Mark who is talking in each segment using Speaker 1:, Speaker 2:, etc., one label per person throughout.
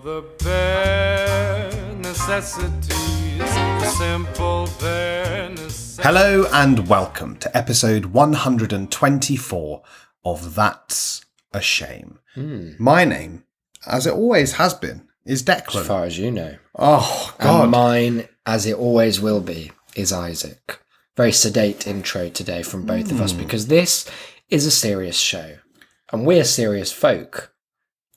Speaker 1: For the bare necessities, the simple bare necessities.
Speaker 2: Hello and welcome to episode 124 of That's a Shame. My name, as it always has been, is Declan.
Speaker 3: As far as you know.
Speaker 2: Oh, God.
Speaker 3: And mine, as it always will be, is Isaac. Very sedate intro today from both of us because this is a serious show. And we're serious folk.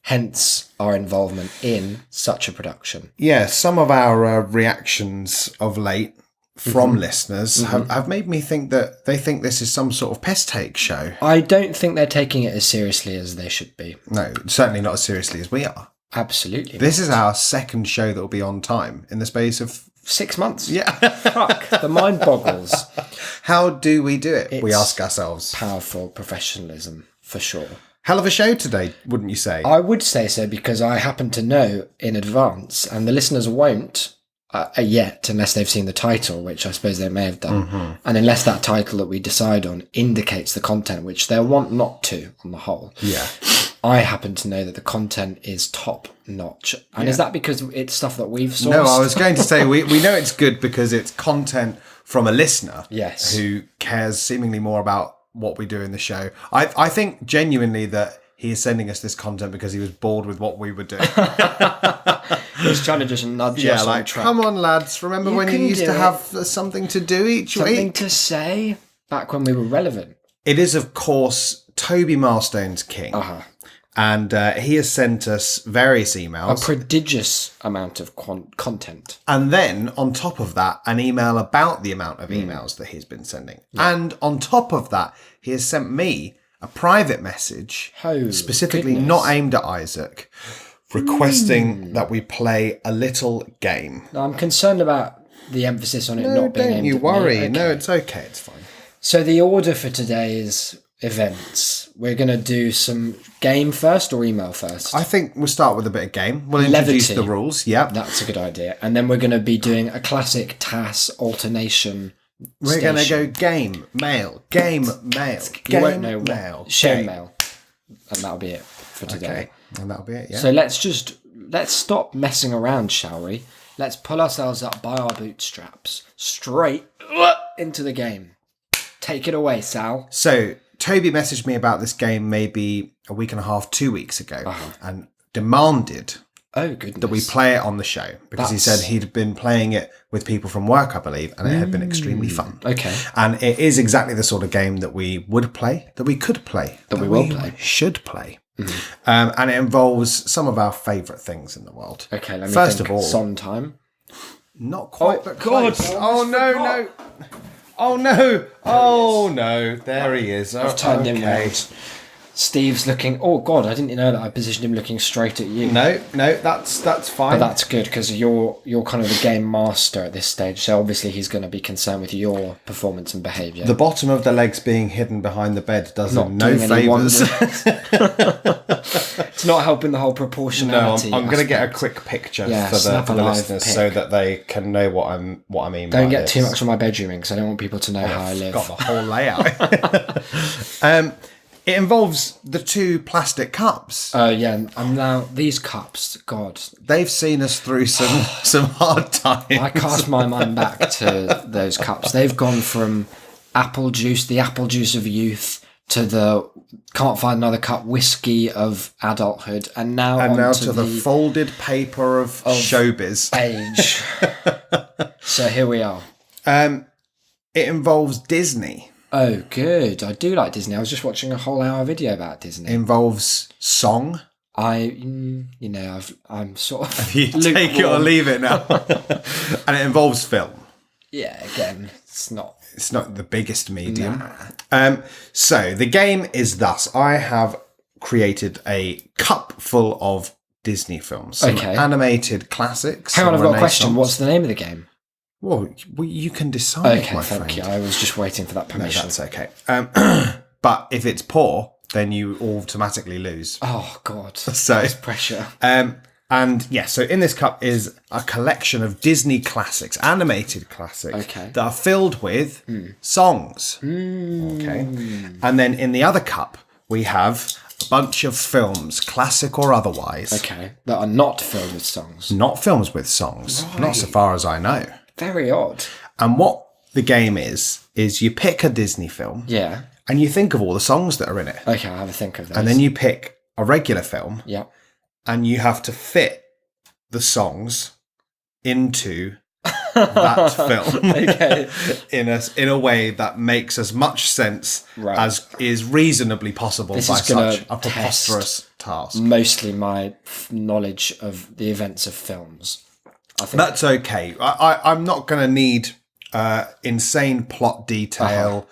Speaker 3: Hence our involvement in such a production.
Speaker 2: Yeah, some of our reactions of late from listeners have made me think that they think this is some sort of piss take show.
Speaker 3: I don't think they're taking it as seriously as they should be.
Speaker 2: No, certainly not as seriously as we are.
Speaker 3: Absolutely.
Speaker 2: This is our second show that will be on time in the space of
Speaker 3: 6 months.
Speaker 2: Yeah.
Speaker 3: Fuck. The mind boggles.
Speaker 2: How do we do it? We
Speaker 3: It's
Speaker 2: ask ourselves.
Speaker 3: Powerful professionalism, for sure.
Speaker 2: Hell of a show today, wouldn't you say?
Speaker 3: I would say so because I happen to know in advance, and the listeners won't yet unless they've seen the title, which I suppose they may have done. And unless that title that we decide on indicates the content, which they'll want not to on the whole.
Speaker 2: Yeah.
Speaker 3: I happen to know that the content is top notch. And is that because it's stuff that we've sourced?
Speaker 2: No, I was going to say we know it's good because it's content from a listener
Speaker 3: Yes.
Speaker 2: who cares seemingly more about what we do in the show. I think genuinely that he is sending us this content because he was bored with what we were doing.
Speaker 3: He's trying to just nudge
Speaker 2: Yeah,
Speaker 3: us on
Speaker 2: like,
Speaker 3: track.
Speaker 2: come on, lads. Remember
Speaker 3: You
Speaker 2: when you
Speaker 3: can
Speaker 2: used
Speaker 3: do
Speaker 2: to
Speaker 3: it.
Speaker 2: have something to do each
Speaker 3: Something
Speaker 2: week?
Speaker 3: to say back when we were relevant.
Speaker 2: It is, of course, Toby Milestone's King.
Speaker 3: Uh-huh.
Speaker 2: And he has sent us various
Speaker 3: A
Speaker 2: emails.
Speaker 3: prodigious amount of content.
Speaker 2: And then, on top of that, an email about the amount of emails that he's been sending. And on top of that, he has sent me a private message,
Speaker 3: Oh,
Speaker 2: specifically
Speaker 3: goodness.
Speaker 2: not aimed at Isaac, requesting that we play a little game.
Speaker 3: Now, I'm concerned about the emphasis on it not being
Speaker 2: Don't
Speaker 3: aimed
Speaker 2: you
Speaker 3: at
Speaker 2: worry.
Speaker 3: me. Okay.
Speaker 2: No, it's okay. It's fine.
Speaker 3: So the order for today's events, we're going to do some game first or email first?
Speaker 2: I think we'll start with a bit of game. We'll introduce
Speaker 3: Levity.
Speaker 2: the rules. Yeah.
Speaker 3: That's a good idea. And then we're going to be doing a classic TAS alternation.
Speaker 2: We're going to
Speaker 3: station.
Speaker 2: go game, mail, game, mail,
Speaker 3: You
Speaker 2: game,
Speaker 3: won't know
Speaker 2: mail.
Speaker 3: what. Shame
Speaker 2: game.
Speaker 3: mail. And that'll be it for today.
Speaker 2: Okay. And that'll be it, yeah.
Speaker 3: So let's stop messing around, shall we? Let's pull ourselves up by our bootstraps straight into the game. Take it away, Sal.
Speaker 2: So Toby messaged me about this game maybe a week and a half, 2 weeks ago, and demanded
Speaker 3: Oh, goodness.
Speaker 2: that we play it on the show because he
Speaker 3: That's-
Speaker 2: said he'd been playing it with people from work, I believe, and it had been extremely fun.
Speaker 3: Okay.
Speaker 2: And it is exactly the sort of game that we would play, that we could play, that
Speaker 3: we will play.
Speaker 2: should play. And it involves some of our favourite things in the world.
Speaker 3: Okay, let me
Speaker 2: First
Speaker 3: think.
Speaker 2: of all,
Speaker 3: Sondheim.
Speaker 2: not quite,
Speaker 3: Oh,
Speaker 2: but
Speaker 3: God,
Speaker 2: close.
Speaker 3: I
Speaker 2: Oh,
Speaker 3: almost
Speaker 2: no,
Speaker 3: forgot.
Speaker 2: no. Oh, no. Oh, no. There he is.
Speaker 3: I've turned him
Speaker 2: Okay.
Speaker 3: round. Steve's looking... Oh, God, I didn't know that I positioned him looking straight at you.
Speaker 2: No, that's fine.
Speaker 3: But that's good because you're kind of the game master at this stage. So obviously he's going to be concerned with your performance and behaviour.
Speaker 2: The bottom of the legs being hidden behind the bed does
Speaker 3: Not
Speaker 2: him no
Speaker 3: doing any
Speaker 2: favours.
Speaker 3: It's not helping the whole
Speaker 2: No,
Speaker 3: proportionality.
Speaker 2: I'm going to get a
Speaker 3: aspect.
Speaker 2: quick picture
Speaker 3: Yeah,
Speaker 2: for the
Speaker 3: snap a live
Speaker 2: listeners
Speaker 3: pic.
Speaker 2: so that they can know what I mean.
Speaker 3: Don't
Speaker 2: by
Speaker 3: get
Speaker 2: this.
Speaker 3: too much of my bedroom because I don't want people to know how I live.
Speaker 2: Got the whole layout. It involves the two plastic cups.
Speaker 3: Yeah, and now these cups, God,
Speaker 2: They've seen us through some hard times.
Speaker 3: I cast my mind back to those cups. They've gone from apple juice, the apple juice of youth, to the can't find another cup whiskey of adulthood, and now
Speaker 2: to the folded paper of showbiz.
Speaker 3: age. So here we are.
Speaker 2: It involves Disney.
Speaker 3: Oh, good. I do like Disney. I was just watching a whole hour video about Disney.
Speaker 2: It involves song.
Speaker 3: I'm sort of
Speaker 2: You take it or
Speaker 3: lukewarm.
Speaker 2: leave it now. And it involves film.
Speaker 3: Yeah, again, it's not.
Speaker 2: It's not the biggest medium. So the game is thus. I have created a cup full of Disney films. Some
Speaker 3: Okay.
Speaker 2: animated classics.
Speaker 3: Hang on,
Speaker 2: some
Speaker 3: I've got a question.
Speaker 2: Renaissance.
Speaker 3: What's the name of the game?
Speaker 2: Well, you can decide,
Speaker 3: Okay,
Speaker 2: my
Speaker 3: thank
Speaker 2: friend.
Speaker 3: you. I was just waiting for that
Speaker 2: No,
Speaker 3: permission.
Speaker 2: that's okay. But if it's poor, then you automatically lose.
Speaker 3: Oh, God.
Speaker 2: So,
Speaker 3: Pressure.
Speaker 2: and yeah, so in this cup is a collection of Disney classics, animated classics,
Speaker 3: Okay.
Speaker 2: that are filled with songs. Okay. And then in the other cup, we have a bunch of films, classic or otherwise,
Speaker 3: Okay, that are not filled with songs.
Speaker 2: not films with songs, not so far as I know.
Speaker 3: Very odd.
Speaker 2: And what the game is you pick a Disney film
Speaker 3: Yeah.
Speaker 2: and you think of all the songs that are in it.
Speaker 3: Okay, I'll have a think of those.
Speaker 2: And then you pick a regular film
Speaker 3: Yeah.
Speaker 2: and you have to fit the songs into that film
Speaker 3: Okay.
Speaker 2: in a way that makes as much sense
Speaker 3: Right.
Speaker 2: as is reasonably possible
Speaker 3: This
Speaker 2: by
Speaker 3: is gonna
Speaker 2: such a preposterous task.
Speaker 3: Mostly my knowledge of the events of films. I think
Speaker 2: That's okay. I'm not going to need insane plot detail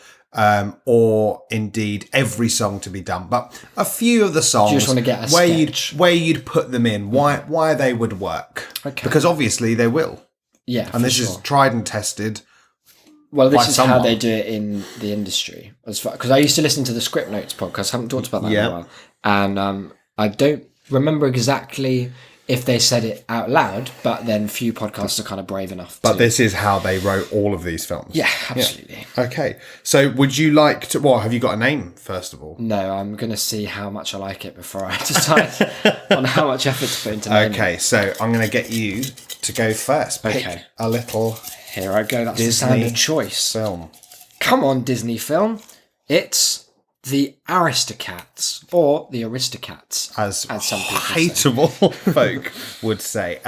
Speaker 2: or indeed every song to be done, but a few of the songs
Speaker 3: just wanna get a sketch?
Speaker 2: where you'd put them in, why they would work.
Speaker 3: Okay.
Speaker 2: Because obviously they will.
Speaker 3: yeah,
Speaker 2: And this is tried and tested.
Speaker 3: well, this
Speaker 2: by
Speaker 3: is how
Speaker 2: someone.
Speaker 3: they do it in the industry. As far because I used to listen to the Script Notes podcast. I haven't talked about that in
Speaker 2: Yeah.
Speaker 3: a while, and I don't remember exactly if they said it out loud. But then few podcasts are kind of brave enough.
Speaker 2: But
Speaker 3: to,
Speaker 2: this is how they wrote all of these films.
Speaker 3: yeah, absolutely.
Speaker 2: Okay. So would you like to, well, have you got a name, first of all?
Speaker 3: No, I'm going to see how much I like it before I decide on how much effort to put into naming it.
Speaker 2: Okay, so I'm going to get you to go first. Pick
Speaker 3: Okay.
Speaker 2: a little
Speaker 3: Here I go. That's
Speaker 2: Disney
Speaker 3: the standard choice.
Speaker 2: film.
Speaker 3: Come on, Disney film. It's the Aristocats or the Aristocats,
Speaker 2: As
Speaker 3: some people say.
Speaker 2: hateable folk would say.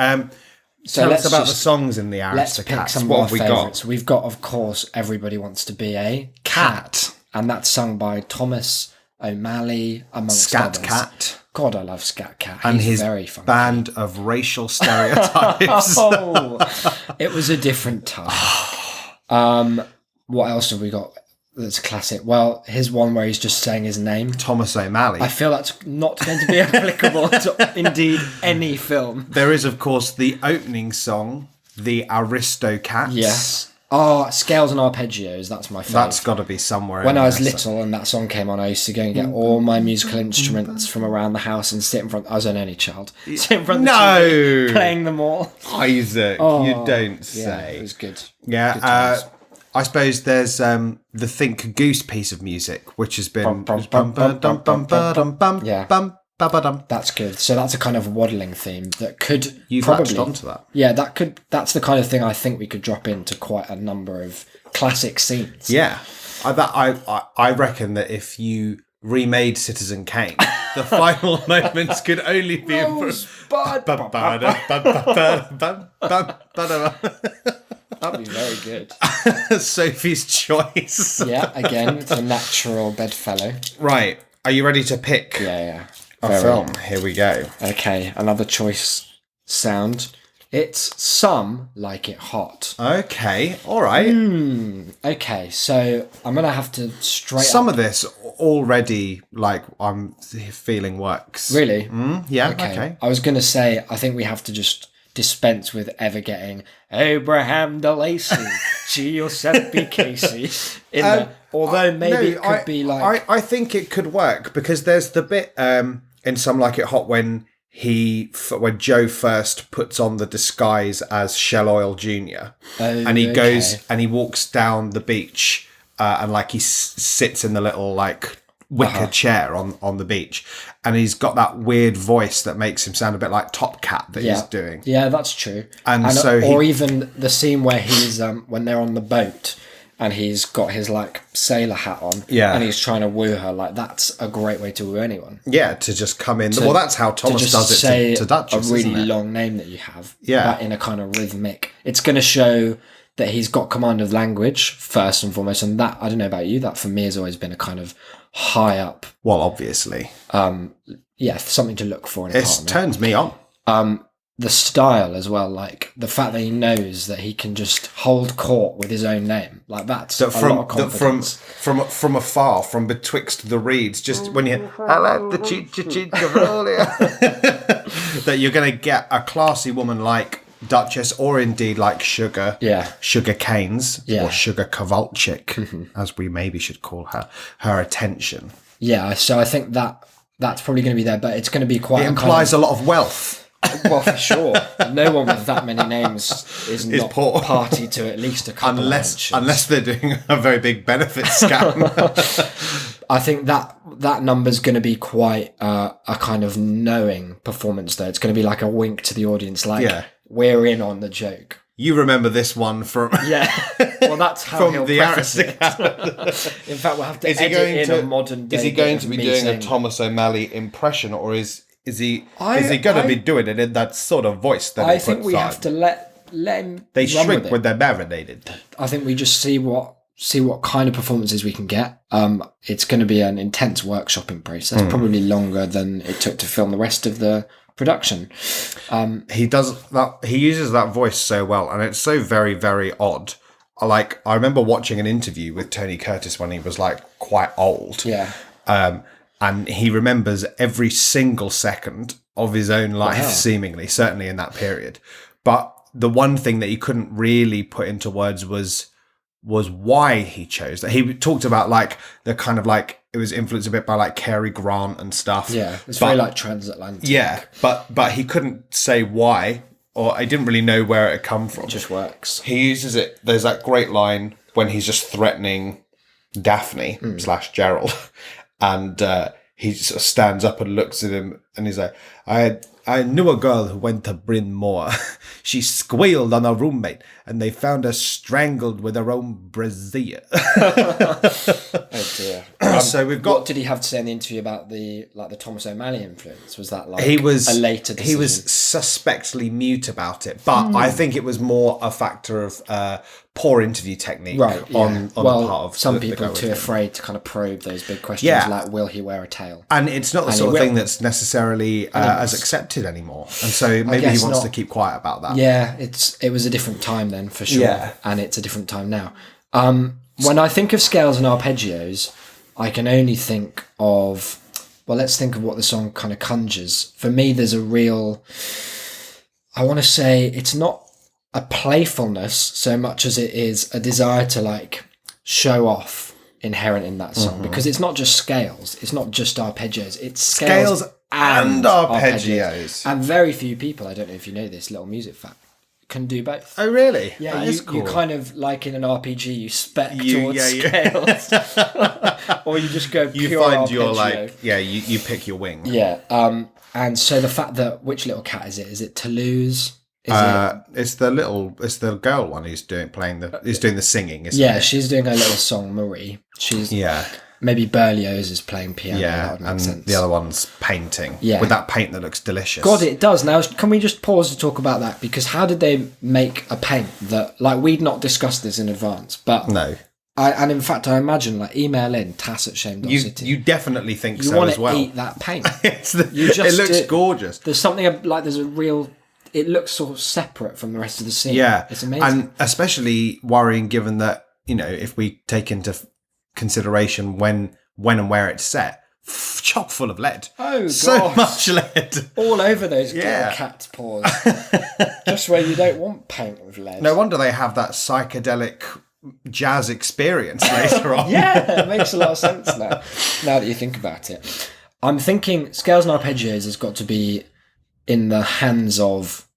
Speaker 3: So
Speaker 2: Tell
Speaker 3: let's
Speaker 2: us about the
Speaker 3: just-
Speaker 2: songs in the
Speaker 3: Let's pick
Speaker 2: Aristocats.
Speaker 3: some of
Speaker 2: What
Speaker 3: our
Speaker 2: have we
Speaker 3: favourites.
Speaker 2: got?
Speaker 3: We've got, of course, Everybody Wants to Be a
Speaker 2: Cat.
Speaker 3: and that's sung by Thomas O'Malley, amongst
Speaker 2: Scat
Speaker 3: others.
Speaker 2: Cat.
Speaker 3: God, I love Scat Cat.
Speaker 2: And
Speaker 3: He's
Speaker 2: his
Speaker 3: very funky.
Speaker 2: band of racial stereotypes.
Speaker 3: Oh, it was a different time. What else have we got that's a classic? Well, here's one where he's just saying his name.
Speaker 2: Thomas O'Malley.
Speaker 3: I feel that's not going to be applicable to indeed any film.
Speaker 2: There is, of course, the opening song, the Aristocats.
Speaker 3: Yes. Oh, Scales and Arpeggios, that's my favourite.
Speaker 2: That's got to be somewhere
Speaker 3: When
Speaker 2: in
Speaker 3: I was
Speaker 2: there.
Speaker 3: little and that song came on, I used to go and get all my musical instruments from around the house and sit in front. I was an only child. Sit in front of the TV,
Speaker 2: No!
Speaker 3: playing them all.
Speaker 2: Isaac,
Speaker 3: Oh,
Speaker 2: you don't
Speaker 3: Yeah,
Speaker 2: say.
Speaker 3: it was good.
Speaker 2: Yeah,
Speaker 3: Good times.
Speaker 2: I suppose there's the Think Goose piece of music, which has been
Speaker 3: Yeah. That's good. So that's a kind of waddling theme that could
Speaker 2: You've
Speaker 3: probably
Speaker 2: latched onto that.
Speaker 3: Yeah, that's the kind of thing I think we could drop into quite a number of classic scenes.
Speaker 2: Yeah, I reckon that if you remade Citizen Kane, the final moments could only be
Speaker 3: That'd be very good.
Speaker 2: Sophie's Choice.
Speaker 3: Yeah, again, it's a natural bedfellow.
Speaker 2: Right, are you ready to pick
Speaker 3: Yeah.
Speaker 2: a
Speaker 3: Very.
Speaker 2: film? Here we go.
Speaker 3: Okay, another choice sound. It's Some Like It Hot.
Speaker 2: Okay, all right.
Speaker 3: Okay, so I'm going to have to straight
Speaker 2: Some
Speaker 3: up...
Speaker 2: of this already, like, I'm feeling works.
Speaker 3: Really?
Speaker 2: Yeah, okay.
Speaker 3: I was going to say, I think we have to just dispense with ever getting Abraham DeLacy, Giuseppe Casey in there. Although maybe it could be like...
Speaker 2: I think it could work because there's the bit in Some Like It Hot when Joe first puts on the disguise as Shell Oil Jr. and he goes and he walks down the beach and like he sits in the little like wicker chair on the beach and he's got that weird voice that makes him sound a bit like Top Cat that he's doing.
Speaker 3: Yeah, that's true.
Speaker 2: And so
Speaker 3: or even the scene where he's when they're on the boat and he's got his like sailor hat on, and he's trying to woo her. Like that's a great way to woo anyone.
Speaker 2: Yeah, to just come in. Well, that's how Thomas
Speaker 3: just
Speaker 2: does it
Speaker 3: say
Speaker 2: to Duchess.
Speaker 3: a really
Speaker 2: isn't it?
Speaker 3: long name that you have.
Speaker 2: Yeah.
Speaker 3: But in a kind of rhythmic. It's going to show that he's got command of language first and foremost, and that I don't know about you. That for me has always been a kind of high up.
Speaker 2: Well, obviously,
Speaker 3: Something to look for in a
Speaker 2: it
Speaker 3: partner.
Speaker 2: turns me on.
Speaker 3: The style as well, like the fact that he knows that he can just hold court with his own name, like that's a lot of confidence.
Speaker 2: From afar, from betwixt the reeds, just when you I like the chicha that you're going to get a classy woman like Duchess, or indeed like Sugar Canes, or Sugar Kowalczyk, as we maybe should call her attention.
Speaker 3: Yeah, so I think that's probably going to be there, but it's going to be quite.
Speaker 2: It implies a lot of wealth.
Speaker 3: Well, for sure. No one with that many names is not
Speaker 2: poor.
Speaker 3: party to at least a couple of mentions.
Speaker 2: Unless they're doing a very big benefit scam.
Speaker 3: I think that number's going to be quite a kind of knowing performance, though. It's going to be like a wink to the audience, like, we're in on the joke.
Speaker 2: You remember this one from...
Speaker 3: Yeah. Well, that's how
Speaker 2: from
Speaker 3: he'll
Speaker 2: the
Speaker 3: preface it.
Speaker 2: Aristocrat.
Speaker 3: In fact, we'll have to edit in a modern day.
Speaker 2: Is he going to be doing a
Speaker 3: saying,
Speaker 2: Thomas O'Malley impression, or is he going to be doing it in that sort of voice that
Speaker 3: I think we have to let him.
Speaker 2: They
Speaker 3: run
Speaker 2: shrink
Speaker 3: with it.
Speaker 2: when they're marinated.
Speaker 3: I think we just see what kind of performances we can get. It's going to be an intense workshopping process, probably longer than it took to film the rest of the production.
Speaker 2: He does that. He uses that voice so well, and it's so very, very odd. Like, I remember watching an interview with Tony Curtis when he was like quite old.
Speaker 3: Yeah.
Speaker 2: And he remembers every single second of his own life, seemingly, certainly in that period. But the one thing that he couldn't really put into words was why he chose that. He talked about like the kind of like, it was influenced a bit by like Cary Grant and stuff.
Speaker 3: Yeah, it's very like transatlantic.
Speaker 2: Yeah, but he couldn't say why, or I didn't really know where it had come from.
Speaker 3: It just works.
Speaker 2: He uses it. There's that great line when he's just threatening Daphne / Gerald, and he sort of stands up and looks at him, and he's like, I knew a girl who went to Bryn Mawr. She squealed on her roommate, and they found her strangled with her own brassiere.
Speaker 3: Oh dear.
Speaker 2: So we've got.
Speaker 3: What did he have to say in the interview about the Thomas O'Malley influence? Was that like
Speaker 2: He was
Speaker 3: a later decision?
Speaker 2: He was suspectly mute about it, but I think it was more a factor of poor interview technique on the part of
Speaker 3: some people are too afraid to kind of probe those big questions, like will he wear a tail?
Speaker 2: And it's not the sort of thing that's necessarily as accepted anymore, and so maybe he wants to keep quiet about that.
Speaker 3: Yeah, it was a different time then for sure, and it's a different time now. When I think of scales and arpeggios, I can only think of, well, let's think of what the song kind of conjures. For me, there's a real, I want to say, it's not a playfulness so much as it is a desire to like show off inherent in that song, because it's not just scales, it's not just arpeggios, it's scales and arpeggios. And very few people, I don't know if you know this little music fact, can do both.
Speaker 2: Oh, really?
Speaker 3: Yeah,
Speaker 2: that is cool.
Speaker 3: You kind of, like in an RPG, you spec towards scales. Or you just go pure
Speaker 2: You find
Speaker 3: arpeggio.
Speaker 2: your, like, you pick your wing.
Speaker 3: Yeah, and so the fact that, which little cat is it? Is it Toulouse?
Speaker 2: It's the girl one who's doing the singing, isn't it?
Speaker 3: Yeah, she's doing a little song, Marie. She's maybe Berlioz is playing piano. That would make
Speaker 2: and
Speaker 3: sense.
Speaker 2: the other one's painting.
Speaker 3: Yeah.
Speaker 2: With that paint that looks delicious.
Speaker 3: God, it does. Now, can we just pause to talk about that? Because how did they make a paint that, like, we'd not discussed this in advance, but
Speaker 2: no.
Speaker 3: And in fact, I imagine, like, email in tass@shame.city.
Speaker 2: You definitely think
Speaker 3: you
Speaker 2: so as well.
Speaker 3: You want to eat that paint.
Speaker 2: It looks gorgeous.
Speaker 3: There's something like there's a real. It looks sort of separate from the rest of the scene.
Speaker 2: Yeah,
Speaker 3: it's amazing,
Speaker 2: and especially worrying given that if we take into consideration when and where it's set, chock full of lead.
Speaker 3: Oh,
Speaker 2: so much lead
Speaker 3: all over those little cat's paws, just where you don't want paint with lead.
Speaker 2: No wonder they have that psychedelic jazz experience later on.
Speaker 3: Yeah, it makes a lot of sense now that you think about it. I'm thinking scales and arpeggios has got to be in the hands of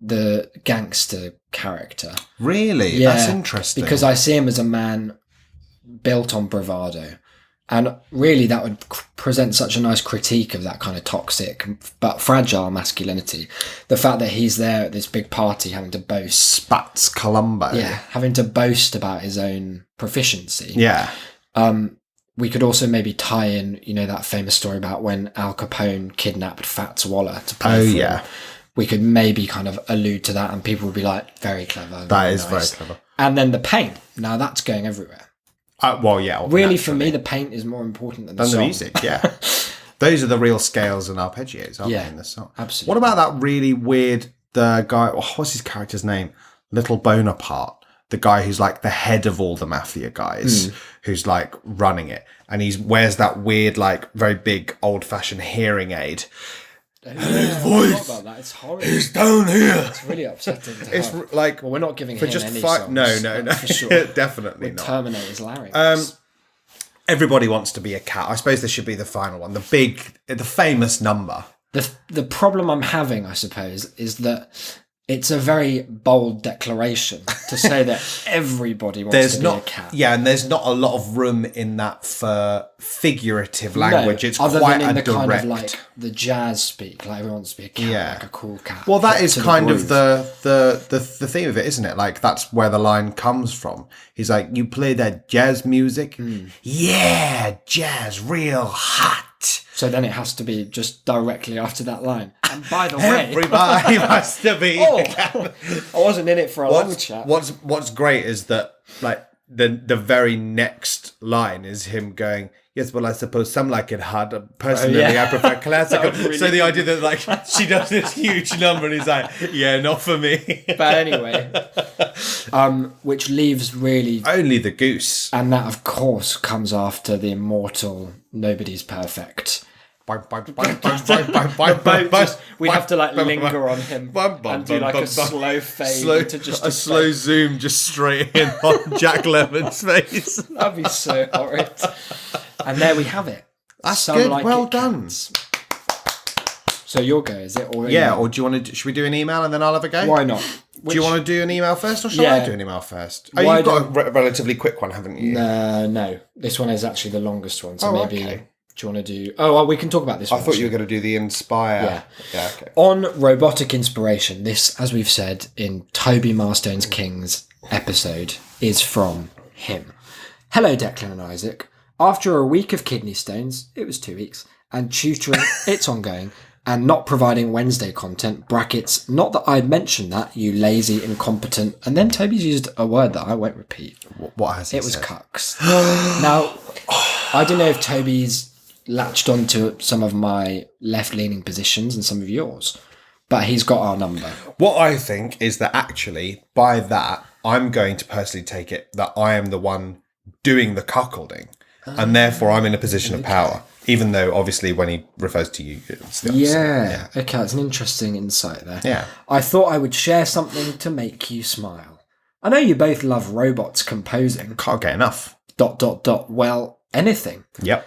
Speaker 3: the gangster character.
Speaker 2: Really?
Speaker 3: Yeah,
Speaker 2: that's interesting.
Speaker 3: Because I see him as a man built on bravado. And really that would present such a nice critique of that kind of toxic but fragile masculinity. The fact that he's there at this big party having to boast.
Speaker 2: Spats Columbo.
Speaker 3: Yeah, having to boast about his own proficiency.
Speaker 2: Yeah.
Speaker 3: We could also maybe tie in, that famous story about when Al Capone kidnapped Fats Waller to play for him. We could maybe kind of allude to that and people would be like, very clever.
Speaker 2: That is very clever.
Speaker 3: And then the paint. Now that's going everywhere.
Speaker 2: Really,
Speaker 3: for me, the paint is more important than the song.
Speaker 2: The music, yeah. Those are the real scales and arpeggios, aren't they, in the song?
Speaker 3: Absolutely.
Speaker 2: What about that really weird, the guy, what's his character's name? Little Bonaparte. The guy who's like the head of all the mafia guys, who's like running it. And he wears that weird, like very big old fashioned hearing aid.
Speaker 3: And his voice about that. It's horrible.
Speaker 2: He's down here.
Speaker 3: It's really upsetting to
Speaker 2: It's
Speaker 3: have.
Speaker 2: like,
Speaker 3: well, we're not giving
Speaker 2: for
Speaker 3: him
Speaker 2: just
Speaker 3: any
Speaker 2: fight.
Speaker 3: songs.
Speaker 2: No,
Speaker 3: For sure.
Speaker 2: Definitely
Speaker 3: We'd
Speaker 2: not.
Speaker 3: terminate his larynx.
Speaker 2: Everybody wants to be a cat. I suppose this should be the final one. The famous number
Speaker 3: The problem I'm having, I suppose, is that it's a very bold declaration to say that everybody wants to be a cat.
Speaker 2: Yeah, and there's not a lot of room in that for figurative language. It's
Speaker 3: other
Speaker 2: quite
Speaker 3: than in
Speaker 2: a
Speaker 3: the
Speaker 2: direct.
Speaker 3: kind of like the jazz speak, like everyone wants to be a cat, like a cool cat.
Speaker 2: Well, that
Speaker 3: fit
Speaker 2: is
Speaker 3: to the
Speaker 2: kind
Speaker 3: groove.
Speaker 2: of the theme of it, isn't it? Like that's where the line comes from. He's like, "You play that jazz music, yeah, jazz, real hot."
Speaker 3: So then it has to be just directly after that line. And by the way,
Speaker 2: Everybody must be.
Speaker 3: I wasn't in it for a long chat.
Speaker 2: What's great is that like the very next line is him going, "Yes, well, I suppose some like it hard. Personally, I prefer classical."
Speaker 3: Really
Speaker 2: so the idea that like she does this huge number and he's like, "Yeah, not for me."
Speaker 3: But anyway, which leaves really,
Speaker 2: Only the goose.
Speaker 3: and that of course comes after the immortal "Nobody's Perfect." We have to like linger on him and do like a slow fade to just
Speaker 2: a slow zoom just straight in on Jack Lemon's face.
Speaker 3: That'd be so horrid. And there we have it.
Speaker 2: That's
Speaker 3: Some
Speaker 2: good.
Speaker 3: Like
Speaker 2: Well
Speaker 3: It
Speaker 2: done.
Speaker 3: Cats. So your go, is it? Or
Speaker 2: Yeah. Or do you want to? Should we do an email and then I'll have a go?
Speaker 3: why not?
Speaker 2: Do you want to do an email first, or shall
Speaker 3: Yeah.
Speaker 2: I do an email first? Oh,
Speaker 3: Why
Speaker 2: you've got a relatively quick one, haven't you?
Speaker 3: No, this one is actually the longest one. So maybe.
Speaker 2: okay.
Speaker 3: Do you want to do? Oh, well, we can talk about this.
Speaker 2: I
Speaker 3: one,
Speaker 2: thought you were
Speaker 3: actually.
Speaker 2: going to do the Inspire. Yeah. Okay.
Speaker 3: On robotic inspiration, this, as we've said in Toby Marstone's Kings episode, is from him. Hello, Declan and Isaac. After a week of kidney stones, it was 2 weeks, and tutoring, it's ongoing, and not providing Wednesday content, brackets, not that I'd mentioned that, you lazy, incompetent, and then Toby's used a word that I won't repeat.
Speaker 2: What has he
Speaker 3: It was
Speaker 2: said?
Speaker 3: cucks. Now, I don't know if Toby's latched onto some of my left-leaning positions and some of yours, but he's got our number.
Speaker 2: What I think is that actually, by that, I'm going to personally take it that I am the one doing the cuckolding, and therefore I'm in a position of power. Even though, obviously, when he refers to you, it's the opposite.
Speaker 3: Yeah. Okay, that's an interesting insight there.
Speaker 2: Yeah.
Speaker 3: I thought I would share something to make you smile. I know you both love robots composing.
Speaker 2: Can't get enough. ...
Speaker 3: Well, anything.
Speaker 2: Yep.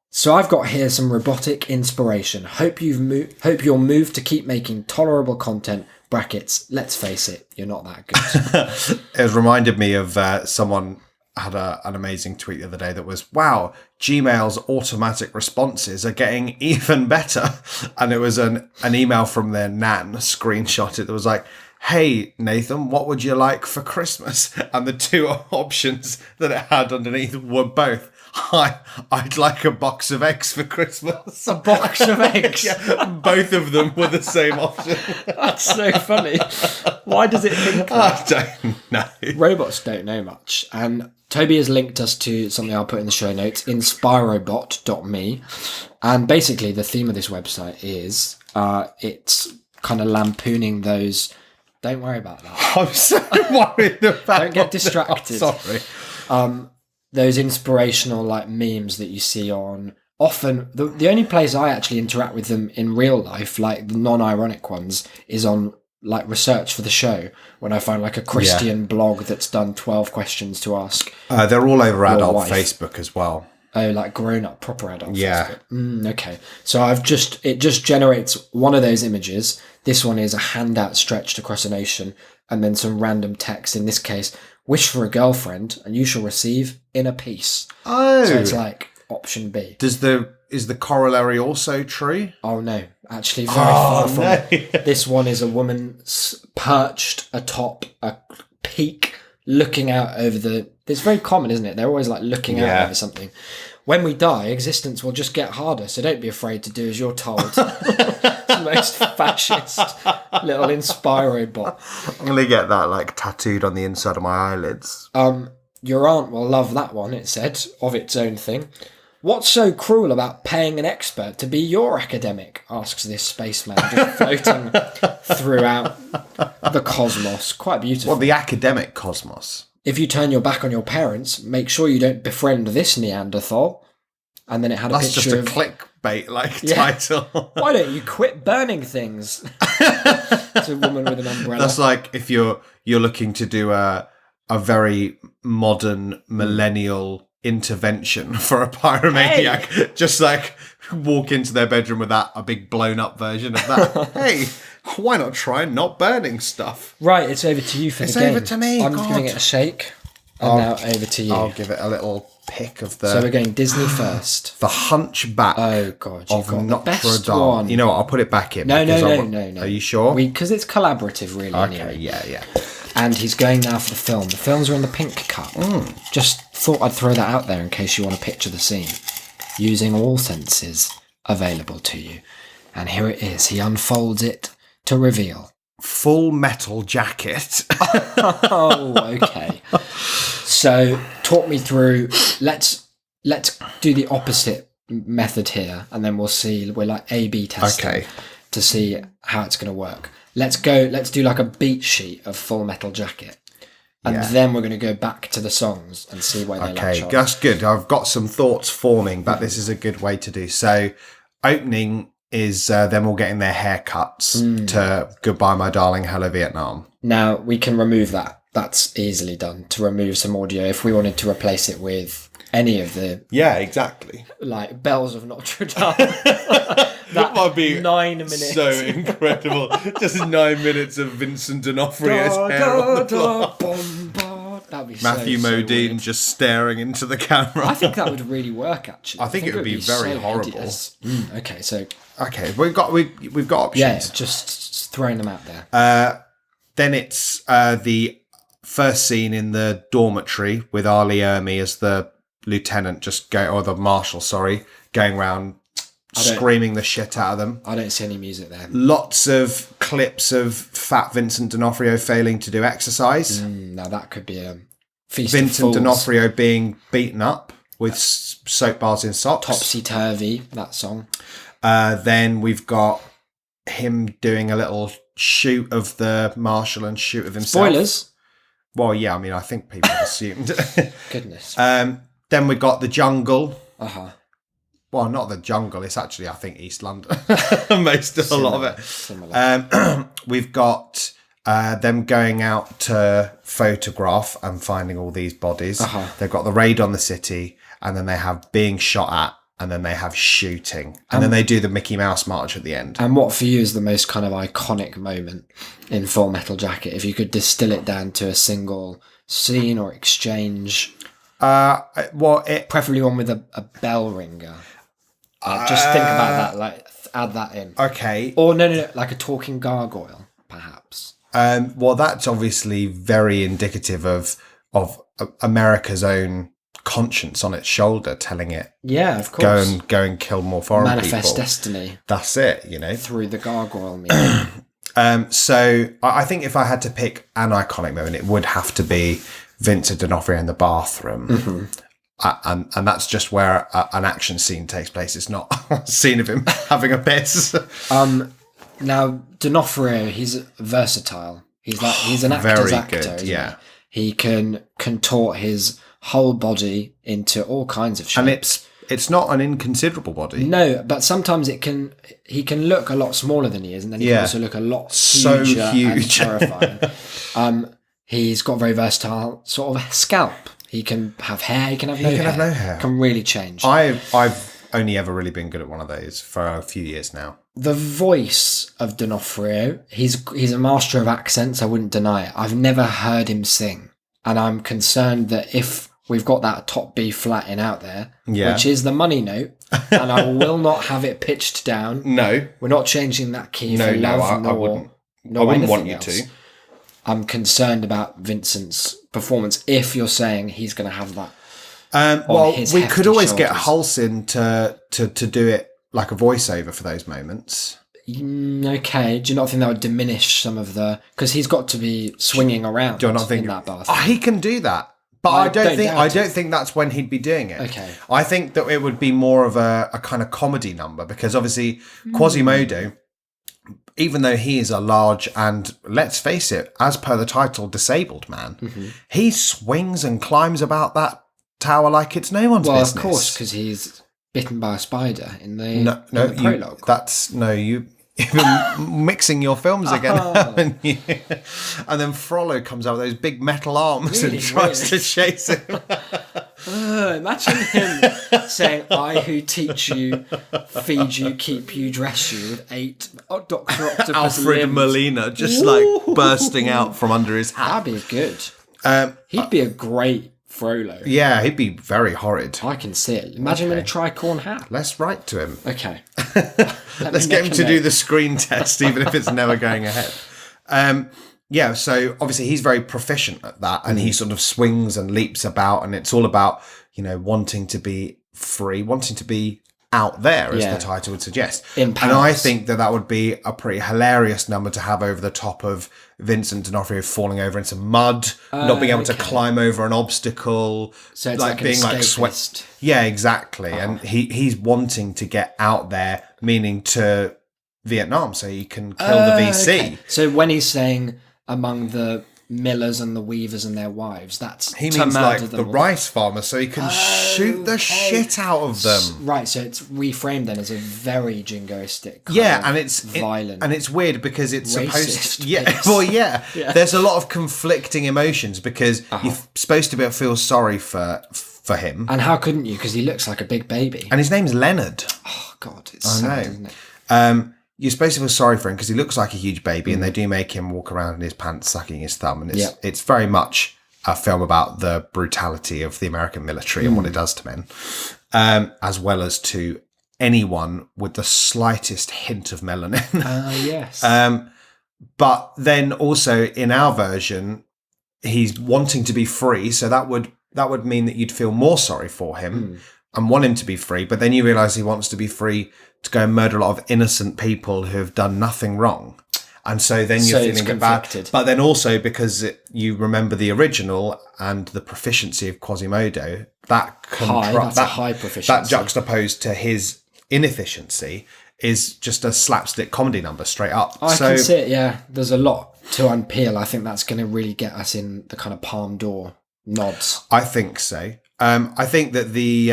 Speaker 3: So I've got here some robotic inspiration. Hope you'll move to keep making tolerable content. Brackets. Let's face it, you're not that good.
Speaker 2: It has reminded me of someone had an amazing tweet the other day that was, "Wow, Gmail's automatic responses are getting even better." And it was an email from their nan screenshotted that was like, "Hey, Nathan, what would you like for Christmas?" And the two options that it had underneath were both, "Hi, I'd like a box of eggs for Christmas."
Speaker 3: A box of eggs.
Speaker 2: Yeah, both of them were the same option.
Speaker 3: That's so funny. Why does it think that?
Speaker 2: I don't know.
Speaker 3: Robots don't know much. And Toby has linked us to something I'll put in the show notes, inspirobot.me. And basically the theme of this website is it's kind of lampooning those... Don't worry about that.
Speaker 2: I'm so worried about
Speaker 3: Don't get distracted.
Speaker 2: Sorry.
Speaker 3: Those inspirational like memes that you see on... Often, the only place I actually interact with them in real life, like the non-ironic ones, is on like research for the show, when I find like a Christian blog that's done 12 questions to ask.
Speaker 2: They're all over adult
Speaker 3: wife.
Speaker 2: Facebook as well.
Speaker 3: Oh, like grown up, proper adult.
Speaker 2: Yeah.
Speaker 3: Okay. So it just generates one of those images. This one is a hand outstretched across an ocean, and then some random text. In this case, wish for a girlfriend, and you shall receive inner peace.
Speaker 2: Oh.
Speaker 3: So it's like option B.
Speaker 2: Is the corollary also true?
Speaker 3: Oh no, actually very far from
Speaker 2: no.
Speaker 3: it. This one is a woman perched atop a peak, looking out over the... It's very common, isn't it? They're always like looking out over something. When we die, existence will just get harder, so don't be afraid to do as you're told. It's the most fascist little Inspirobot.
Speaker 2: I'm going to get that like tattooed on the inside of my eyelids.
Speaker 3: Your aunt will love that one, it said, of its own thing. What's so cruel about paying an expert to be your academic? Asks this spaceman, just floating throughout the cosmos. Quite beautiful.
Speaker 2: Well, the academic cosmos.
Speaker 3: If you turn your back on your parents, make sure you don't befriend this Neanderthal. And then it had a
Speaker 2: That's
Speaker 3: picture
Speaker 2: just a clickbait
Speaker 3: Yeah.
Speaker 2: title.
Speaker 3: Why don't you quit burning things? It's a woman with an umbrella.
Speaker 2: That's like if you're looking to do a very modern millennial intervention for a pyromaniac. Just like walk into their bedroom with a big blown up version of that. Hey, why not try not burning stuff?
Speaker 3: Right, it's over to you for
Speaker 2: It's
Speaker 3: the game.
Speaker 2: over to me,
Speaker 3: I'm
Speaker 2: God.
Speaker 3: giving it a shake. And now over to you.
Speaker 2: I'll give it a little pick of
Speaker 3: So we're
Speaker 2: the
Speaker 3: going Disney first.
Speaker 2: Hunchback
Speaker 3: Oh God, you've
Speaker 2: of
Speaker 3: got the
Speaker 2: Notre
Speaker 3: best
Speaker 2: Dame.
Speaker 3: one.
Speaker 2: You know what? I'll put it back in.
Speaker 3: No.
Speaker 2: because no. Are you sure?
Speaker 3: Because it's collaborative, really.
Speaker 2: Okay,
Speaker 3: Anyway.
Speaker 2: yeah.
Speaker 3: And he's going now for the film. The films are in the pink cup. Just thought I'd throw that out there in case you want to picture the scene. Using all senses available to you. And here it is. He unfolds it to reveal.
Speaker 2: Full Metal Jacket.
Speaker 3: Oh, okay. So talk me through. Let's do the opposite method here, and then we'll see. We're like A/B testing
Speaker 2: Okay.
Speaker 3: to see how it's going to work. Let's go. Let's do like a beat sheet of Full Metal Jacket, and
Speaker 2: Yeah.
Speaker 3: then we're going to go back to the songs and see where they latch
Speaker 2: Okay,
Speaker 3: on.
Speaker 2: that's good. I've got some thoughts forming, but this is a good way to do. So, opening is them all getting their haircuts to Goodbye My Darling, Hello Vietnam.
Speaker 3: Now we can remove that. That's easily done to remove some audio if we wanted to replace it with any of the
Speaker 2: Yeah, exactly.
Speaker 3: like bells of Notre Dame. That
Speaker 2: might be
Speaker 3: 9 minutes.
Speaker 2: So incredible. Just 9 minutes of Vincent D'Onofrio's hair on the floor.
Speaker 3: That'd be
Speaker 2: Matthew
Speaker 3: so
Speaker 2: Modine
Speaker 3: weird.
Speaker 2: just staring into the camera.
Speaker 3: I think that would really work. Actually,
Speaker 2: I think it would be very horrible.
Speaker 3: hideous. Okay, so
Speaker 2: Okay, we've got options.
Speaker 3: yeah, just throwing them out there.
Speaker 2: Then it's the first scene in the dormitory with Ali Ermey as the lieutenant or the marshal, going around screaming the shit out of them.
Speaker 3: I don't see any music there.
Speaker 2: Lots of clips of fat Vincent D'Onofrio failing to do exercise.
Speaker 3: Now that could be a feast of
Speaker 2: Vincent
Speaker 3: fools.
Speaker 2: D'Onofrio being beaten up with soap bars in socks.
Speaker 3: Topsy Turvy. That song.
Speaker 2: Then we've got him doing a little shoot of the marshal and shoot of himself.
Speaker 3: Spoilers.
Speaker 2: Well, yeah, I mean, I think people have assumed.
Speaker 3: Goodness.
Speaker 2: Then we got the jungle.
Speaker 3: Uh-huh.
Speaker 2: Well, not the jungle. It's actually, I think, East London. Most of a lot of it.
Speaker 3: Similar.
Speaker 2: We've got them going out to photograph and finding all these bodies. They've got the raid on the city, and then they have being shot at, and then they have shooting. And then they do the Mickey Mouse March at the end.
Speaker 3: And what for you is the most kind of iconic moment in Full Metal Jacket? If you could distill it down to a single scene or exchange, preferably one with a bell ringer. Just think about that, like add that in.
Speaker 2: Okay.
Speaker 3: Or no, like a talking gargoyle, perhaps.
Speaker 2: Well, that's obviously very indicative of America's own conscience on its shoulder, telling it,
Speaker 3: Yeah, of course.
Speaker 2: go and kill more foreign
Speaker 3: Manifest
Speaker 2: people.
Speaker 3: destiny
Speaker 2: That's it, you know.
Speaker 3: through the gargoyle medium.
Speaker 2: So I think if I had to pick an iconic moment, it would have to be Vincent D'Onofrio in the bathroom. And that's just where an action scene takes place. It's not a scene of him having a piss.
Speaker 3: Now, D'Onofrio, he's versatile. He's an actor's
Speaker 2: Very
Speaker 3: actor.
Speaker 2: good,
Speaker 3: isn't
Speaker 2: yeah.
Speaker 3: He can contort his whole body into all kinds of shapes.
Speaker 2: And it's not an inconsiderable body.
Speaker 3: No, but sometimes he can look a lot smaller than he is, and then he can
Speaker 2: Yeah.
Speaker 3: also look a lot
Speaker 2: So
Speaker 3: huger and
Speaker 2: huge.
Speaker 3: terrifying. He's got a very versatile sort of scalp. He can have hair, he can have no hair.
Speaker 2: can have no hair.
Speaker 3: Can really change.
Speaker 2: I've only ever really been good at one of those for a few years now.
Speaker 3: The voice of D'Onofrio, he's a master of accents, I wouldn't deny it. I've never heard him sing. And I'm concerned that if we've got that top B flat in out there, which is the money note, and I will not have it pitched down.
Speaker 2: No.
Speaker 3: We're not changing that key
Speaker 2: No,
Speaker 3: for
Speaker 2: no,
Speaker 3: love,
Speaker 2: I wouldn't.
Speaker 3: nor
Speaker 2: I wouldn't want
Speaker 3: anything
Speaker 2: you
Speaker 3: else.
Speaker 2: to.
Speaker 3: I'm concerned about Vincent's performance if you're saying he's going to have that.
Speaker 2: Well,
Speaker 3: his
Speaker 2: we
Speaker 3: hefty
Speaker 2: could always get
Speaker 3: shoulders.
Speaker 2: Halcyon to do it like a voiceover for those moments.
Speaker 3: Okay, do you not think that would diminish some of the... Because he's got to be swinging around
Speaker 2: Do you not think
Speaker 3: in that bath.
Speaker 2: Oh, he can do that? But I don't
Speaker 3: doubt
Speaker 2: think that's when he'd be doing it.
Speaker 3: Okay.
Speaker 2: I think that it would be more of a kind of comedy number, because obviously Quasimodo, even though he is a large and, let's face it, as per the title, disabled man, he swings and climbs about that tower like it's no one's business.
Speaker 3: Of course, because he's bitten by a spider in the,
Speaker 2: No,
Speaker 3: in the prologue.
Speaker 2: You've been mixing your films again, haven't you? And then Frollo comes out with those big metal arms
Speaker 3: Really,
Speaker 2: and tries
Speaker 3: really?
Speaker 2: to chase him.
Speaker 3: Imagine him saying, "I who teach you, feed you, keep you, dress you with 8 Dr. Octopus
Speaker 2: Alfred
Speaker 3: limbs."
Speaker 2: Molina just like bursting out from under his hat.
Speaker 3: That'd be good.
Speaker 2: Um,
Speaker 3: He'd be a great Frollo.
Speaker 2: yeah, he'd be very horrid.
Speaker 3: I can see it. Imagine him in a tricorn hat.
Speaker 2: Let's write to him.
Speaker 3: Okay.
Speaker 2: Let's get him to do the screen test, even if it's never going ahead. Yeah, so obviously he's very proficient at that, and he sort of swings and leaps about, and it's all about, wanting to be free, wanting to be out there, as
Speaker 3: Yeah.
Speaker 2: the title would suggest.
Speaker 3: In
Speaker 2: And I
Speaker 3: Paris.
Speaker 2: think that would be a pretty hilarious number to have over the top of Vincent D'Onofrio falling over into mud, not being able to
Speaker 3: okay.
Speaker 2: climb over an obstacle,
Speaker 3: So it's like an
Speaker 2: being like
Speaker 3: escapist.
Speaker 2: Yeah, exactly. And he's wanting to get out there, meaning to Vietnam, so he can kill the VC.
Speaker 3: Okay. So when he's saying among the millers and the weavers and their wives, that's
Speaker 2: He
Speaker 3: to
Speaker 2: means
Speaker 3: murder
Speaker 2: like
Speaker 3: them
Speaker 2: the
Speaker 3: all.
Speaker 2: rice farmer, so he can shoot the shit out of them.
Speaker 3: Right, so it's reframed then as a very jingoistic kind
Speaker 2: Yeah,
Speaker 3: of
Speaker 2: and it's
Speaker 3: violent.
Speaker 2: and it's weird because it's
Speaker 3: Racist
Speaker 2: supposed. Yeah,
Speaker 3: piece.
Speaker 2: well, yeah. There's a lot of conflicting emotions because you're supposed to be able to feel sorry for him,
Speaker 3: And how couldn't you? Because he looks like a big baby.
Speaker 2: and his name's Leonard.
Speaker 3: Oh, God, it's sad, isn't it?
Speaker 2: You're supposed to feel sorry for him because he looks like a huge baby, and they do make him walk around in his pants, sucking his thumb, and it's very much a film about the brutality of the American military and what it does to men, as well as to anyone with the slightest hint of melanin.
Speaker 3: Yes.
Speaker 2: But then also in our version, he's wanting to be free, so that would mean that you'd feel more sorry for him and want him to be free. But then you realise he wants to be free to go and murder a lot of innocent people who have done nothing wrong. And so then you're
Speaker 3: So it's
Speaker 2: feeling bad.
Speaker 3: conflicted.
Speaker 2: But then also because you remember the original and the proficiency of Quasimodo, that's a high
Speaker 3: proficiency.
Speaker 2: That juxtaposed to his inefficiency is just a slapstick comedy number straight up.
Speaker 3: I can see it, yeah. There's a lot to unpeel. I think that's going to really get us in the kind of Palme d'Or nods.
Speaker 2: I think so. I think that the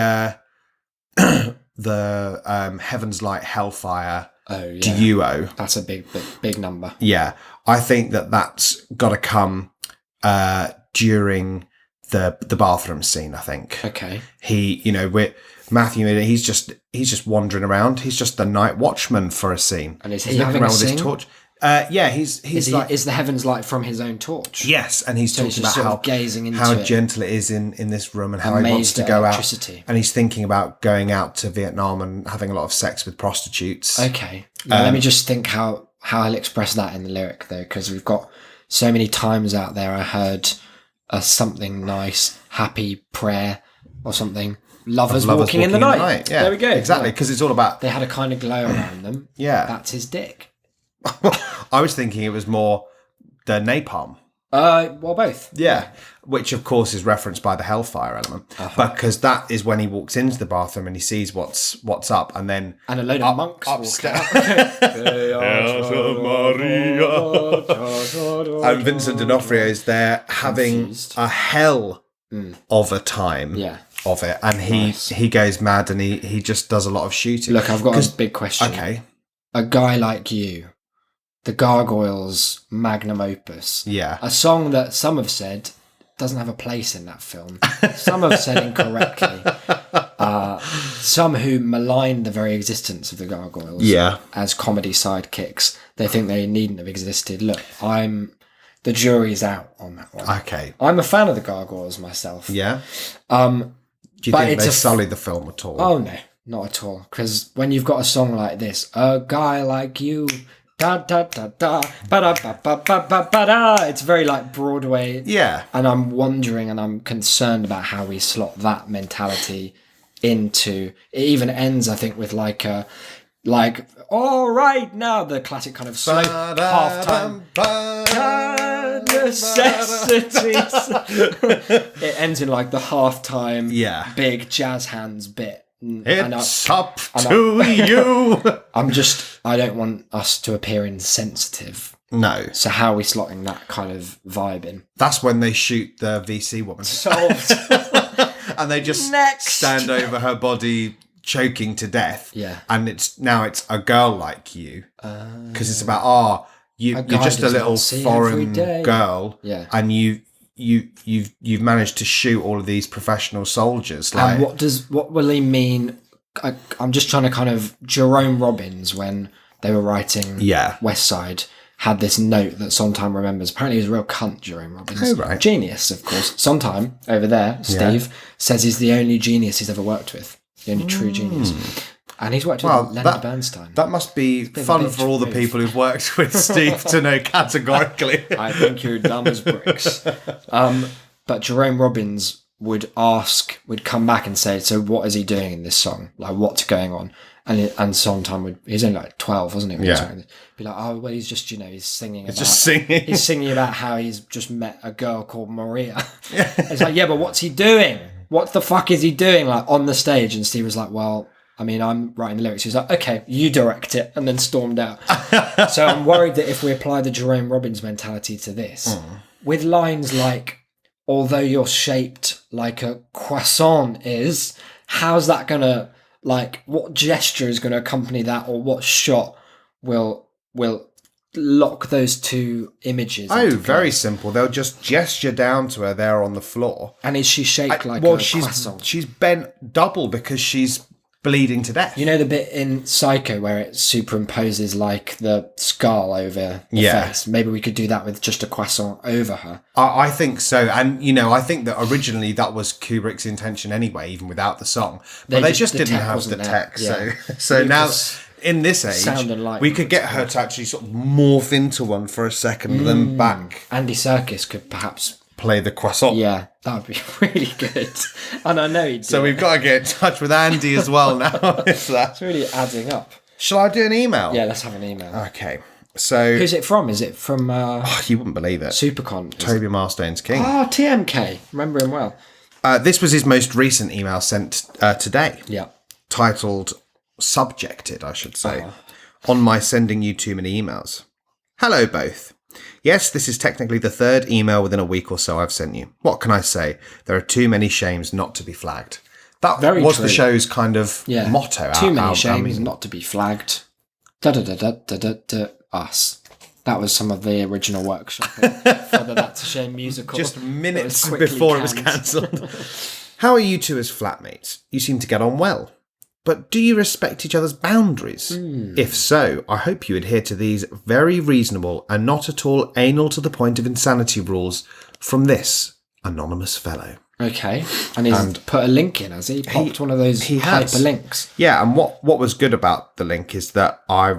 Speaker 2: Heaven's Light Hellfire duo.
Speaker 3: That's a big number.
Speaker 2: Yeah, I think that's got to come during the bathroom scene. I think.
Speaker 3: Okay.
Speaker 2: With Matthew, he's just wandering around. He's just the night watchman for a scene.
Speaker 3: And is he
Speaker 2: he's looking
Speaker 3: having a
Speaker 2: around with
Speaker 3: sing?
Speaker 2: his torch? Yeah, he's
Speaker 3: Is the Heaven's Light from his own torch?
Speaker 2: Yes, and he's
Speaker 3: So he's
Speaker 2: talking
Speaker 3: just
Speaker 2: about
Speaker 3: sort of gazing into
Speaker 2: how
Speaker 3: it.
Speaker 2: gentle it is in this room and how he
Speaker 3: Amazed
Speaker 2: wants to
Speaker 3: at
Speaker 2: go out.
Speaker 3: electricity.
Speaker 2: And he's thinking about going out to Vietnam and having a lot of sex with prostitutes.
Speaker 3: Okay. Now, let me just think how I'll express that in the lyric, though, because we've got so many times out there I heard something nice, happy prayer or something. Lovers walking in the night.
Speaker 2: Yeah,
Speaker 3: there we go.
Speaker 2: Exactly, because it's all about...
Speaker 3: They had a kind of glow around them.
Speaker 2: Yeah.
Speaker 3: That's his dick.
Speaker 2: I was thinking it was more the napalm.
Speaker 3: Well, both.
Speaker 2: Yeah, which of course is referenced by the Hellfire element, because that is when he walks into the bathroom and he sees what's up, and then
Speaker 3: And a load of monks walk
Speaker 2: upstairs.
Speaker 3: out.
Speaker 2: And Vincent D'Onofrio is there having
Speaker 3: Confused.
Speaker 2: a hell of a time
Speaker 3: Yeah.
Speaker 2: of it, and he goes mad and he just does a lot of shooting.
Speaker 3: Look, I've got a big question.
Speaker 2: Okay,
Speaker 3: A guy like you, the Gargoyles' magnum opus,
Speaker 2: yeah,
Speaker 3: a song that some have said doesn't have a place in that film. Some have said incorrectly. Some who malign the very existence of the Gargoyles
Speaker 2: Yeah.
Speaker 3: as comedy sidekicks. They think they needn't have existed. Look, the jury's out on that one.
Speaker 2: okay,
Speaker 3: I'm a fan of the Gargoyles myself.
Speaker 2: yeah.
Speaker 3: Um,
Speaker 2: Do you
Speaker 3: but
Speaker 2: think
Speaker 3: it's
Speaker 2: they
Speaker 3: a
Speaker 2: sully the film at all?
Speaker 3: Oh no, not at all. Because when you've got a song like this, a guy like you, da da da da, ba da ba ba ba ba ba da. It's very like Broadway.
Speaker 2: Yeah,
Speaker 3: And I'm wondering, and I'm concerned about how we slot that mentality into. It even ends, I think, with like all right now, the classic kind of slow halftime. Necessities. It ends in like the halftime,
Speaker 2: Yeah.
Speaker 3: big jazz hands bit.
Speaker 2: It's up to you.
Speaker 3: I don't want us to appear insensitive.
Speaker 2: No,
Speaker 3: So how are we slotting that kind of vibe in?
Speaker 2: that's when they shoot the VC woman,
Speaker 3: Solved.
Speaker 2: and they just
Speaker 3: Next.
Speaker 2: stand over her body, choking to death.
Speaker 3: Yeah.
Speaker 2: And it's a girl like you, because it's about you're
Speaker 3: guy
Speaker 2: just a
Speaker 3: does
Speaker 2: little
Speaker 3: not see every
Speaker 2: foreign
Speaker 3: day.
Speaker 2: girl,
Speaker 3: Yeah.
Speaker 2: and you you've managed to shoot all of these professional soldiers. Like,
Speaker 3: And what will he mean? I'm just trying to kind of Jerome Robbins, when they were writing West Side, had this note that Sondheim remembers. Apparently he was a real cunt, Jerome Robbins.
Speaker 2: Oh, right.
Speaker 3: Genius, of course. Sondheim, over there, Steve, says he's the only genius he's ever worked with. The only true genius. And he's worked with Leonard Bernstein.
Speaker 2: That must be fun for all the people who've worked with Steve to know categorically.
Speaker 3: I think you're dumb as bricks. But Jerome Robbins would come back and say, so what is he doing in this song? Like, what's going on? And Sondheim he's only like 12, wasn't he? Be like, oh, well, he's just, he's singing about... He's singing about how he's just met a girl called Maria. It's like, yeah, but what's he doing? What the fuck is he doing, like, on the stage? And Steve was like, well, I mean, I'm writing the lyrics. He was like, okay, you direct it, and then stormed out. So I'm worried that if we apply the Jerome Robbins mentality to this, with lines like, although you're shaped like a croissant is, how's that going to, like, what gesture is going to accompany that, or what shot will lock those two images?
Speaker 2: Oh, very simple. They'll just gesture down to her there on the floor.
Speaker 3: And is she shaped like a croissant?
Speaker 2: She's bent double because she's bleeding to death.
Speaker 3: You know the bit in Psycho where it superimposes like the skull over the face? Maybe we could do that with just a croissant over her.
Speaker 2: I think so. And, I think that originally that was Kubrick's intention anyway, even without the song. But they just didn't have the text.
Speaker 3: Yeah.
Speaker 2: So now, in this age, we could get her to actually sort of morph into one for a second and then back.
Speaker 3: Andy Serkis could perhaps
Speaker 2: play the croissant.
Speaker 3: Yeah, that would be really good. And I know he'd do
Speaker 2: So we've got to get in touch with Andy as well now.
Speaker 3: It's really adding up.
Speaker 2: Shall I do an email?
Speaker 3: Yeah, let's have an email.
Speaker 2: Okay. So
Speaker 3: who's it from? Is it from
Speaker 2: you wouldn't believe it.
Speaker 3: Supercon?
Speaker 2: Toby Marstone's King.
Speaker 3: Oh, TMK. Remember him well.
Speaker 2: This was his most recent email sent today.
Speaker 3: Yeah.
Speaker 2: Titled Subjected, I should say. On my sending you too many emails. Hello both. Yes, this is technically the third email within a week or so I've sent you. What can I say? There are too many shames not to be flagged. That was the show's kind of motto.
Speaker 3: Too many shames not to be flagged. Us. That was some of the original workshopping for the That's a Shame musical.
Speaker 2: Just minutes before it was cancelled. How are you two as flatmates? You seem to get on well. But do you respect each other's boundaries? If so, I hope you adhere to these very reasonable and not at all anal to the point of insanity rules from this anonymous fellow.
Speaker 3: Okay. And he's put a link in, has he? Popped one of those hyperlinks.
Speaker 2: Yeah, and what was good about the link is that I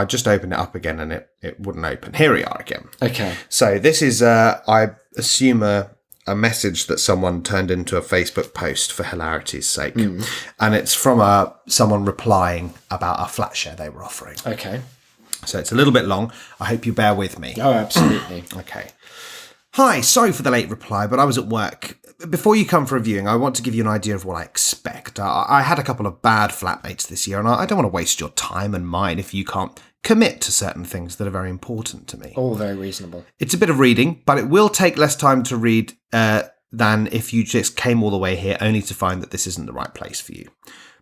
Speaker 2: just opened it up again and it wouldn't open. Here we are again.
Speaker 3: Okay.
Speaker 2: So this is, I assume, a message that someone turned into a Facebook post for hilarity's sake. And it's from someone replying about a flat share they were offering.
Speaker 3: Okay.
Speaker 2: So it's a little bit long. I hope you bear with me.
Speaker 3: Oh, absolutely.
Speaker 2: Okay. Hi, sorry for the late reply, but I was at work. Before you come for a viewing, I want to give you an idea of what I expect. I had a couple of bad flatmates this year, and I don't want to waste your time and mine if you can't commit to certain things that are very important to me.
Speaker 3: All very reasonable.
Speaker 2: It's a bit of reading, but it will take less time to read than if you just came all the way here only to find that this isn't the right place for you.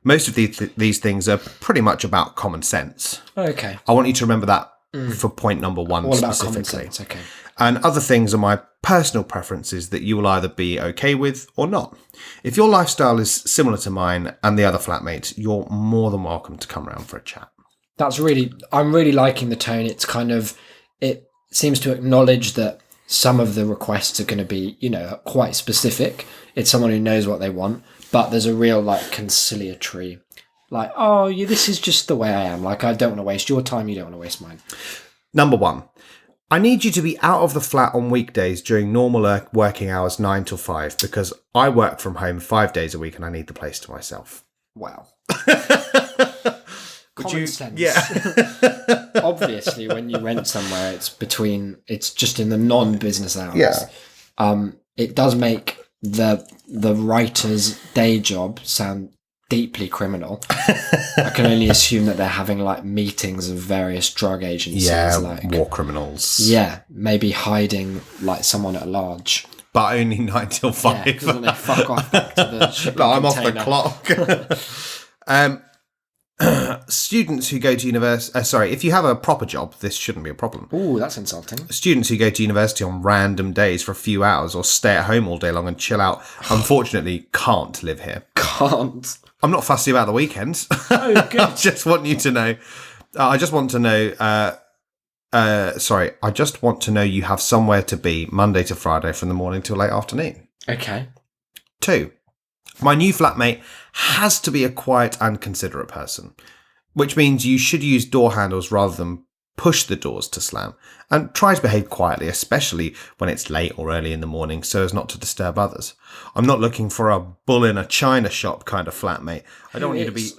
Speaker 2: Most of these things are pretty much about common sense.
Speaker 3: Okay.
Speaker 2: I want you to remember that for point number one
Speaker 3: all
Speaker 2: specifically.
Speaker 3: About common sense, okay.
Speaker 2: And other things are my personal preferences that you will either be okay with or not. If your lifestyle is similar to mine and the other flatmates, you're more than welcome to come round for a chat.
Speaker 3: I'm really liking the tone. It's kind of, it seems to acknowledge that some of the requests are going to be, quite specific. It's someone who knows what they want, but there's a real conciliatory, this is just the way I am. I don't want to waste your time. You don't want to waste mine.
Speaker 2: Number one, I need you to be out of the flat on weekdays during normal working hours 9 till 5 because I work from home 5 days a week and I need the place to myself.
Speaker 3: Wow. Common sense.
Speaker 2: Yeah.
Speaker 3: Obviously, when you rent somewhere, it's just in the non-business hours.
Speaker 2: Yeah.
Speaker 3: It does make the writer's day job sound deeply criminal. I can only assume that they're having meetings of various drug agencies.
Speaker 2: Yeah, war criminals.
Speaker 3: Yeah, maybe hiding someone at large.
Speaker 2: But only 9 till 5.
Speaker 3: Yeah, because then they fuck off back to the shipping
Speaker 2: I'm
Speaker 3: container.
Speaker 2: off the clock. Students who go to university... if you have a proper job, this shouldn't be a problem.
Speaker 3: Ooh, that's insulting.
Speaker 2: Students who go to university on random days for a few hours or stay at home all day long and chill out, unfortunately, can't live here.
Speaker 3: Can't.
Speaker 2: I'm not fussy about the weekends.
Speaker 3: Oh, good.
Speaker 2: I just want you to know... I just want to know... I just want to know you have somewhere to be Monday to Friday from the morning till late afternoon.
Speaker 3: Okay.
Speaker 2: 2. My new flatmate has to be a quiet and considerate person, which means you should use door handles rather than push the doors to slam, and try to behave quietly, especially when it's late or early in the morning, so as not to disturb others. I'm not looking for a bull in a china shop kind of flatmate. I don't want you to be...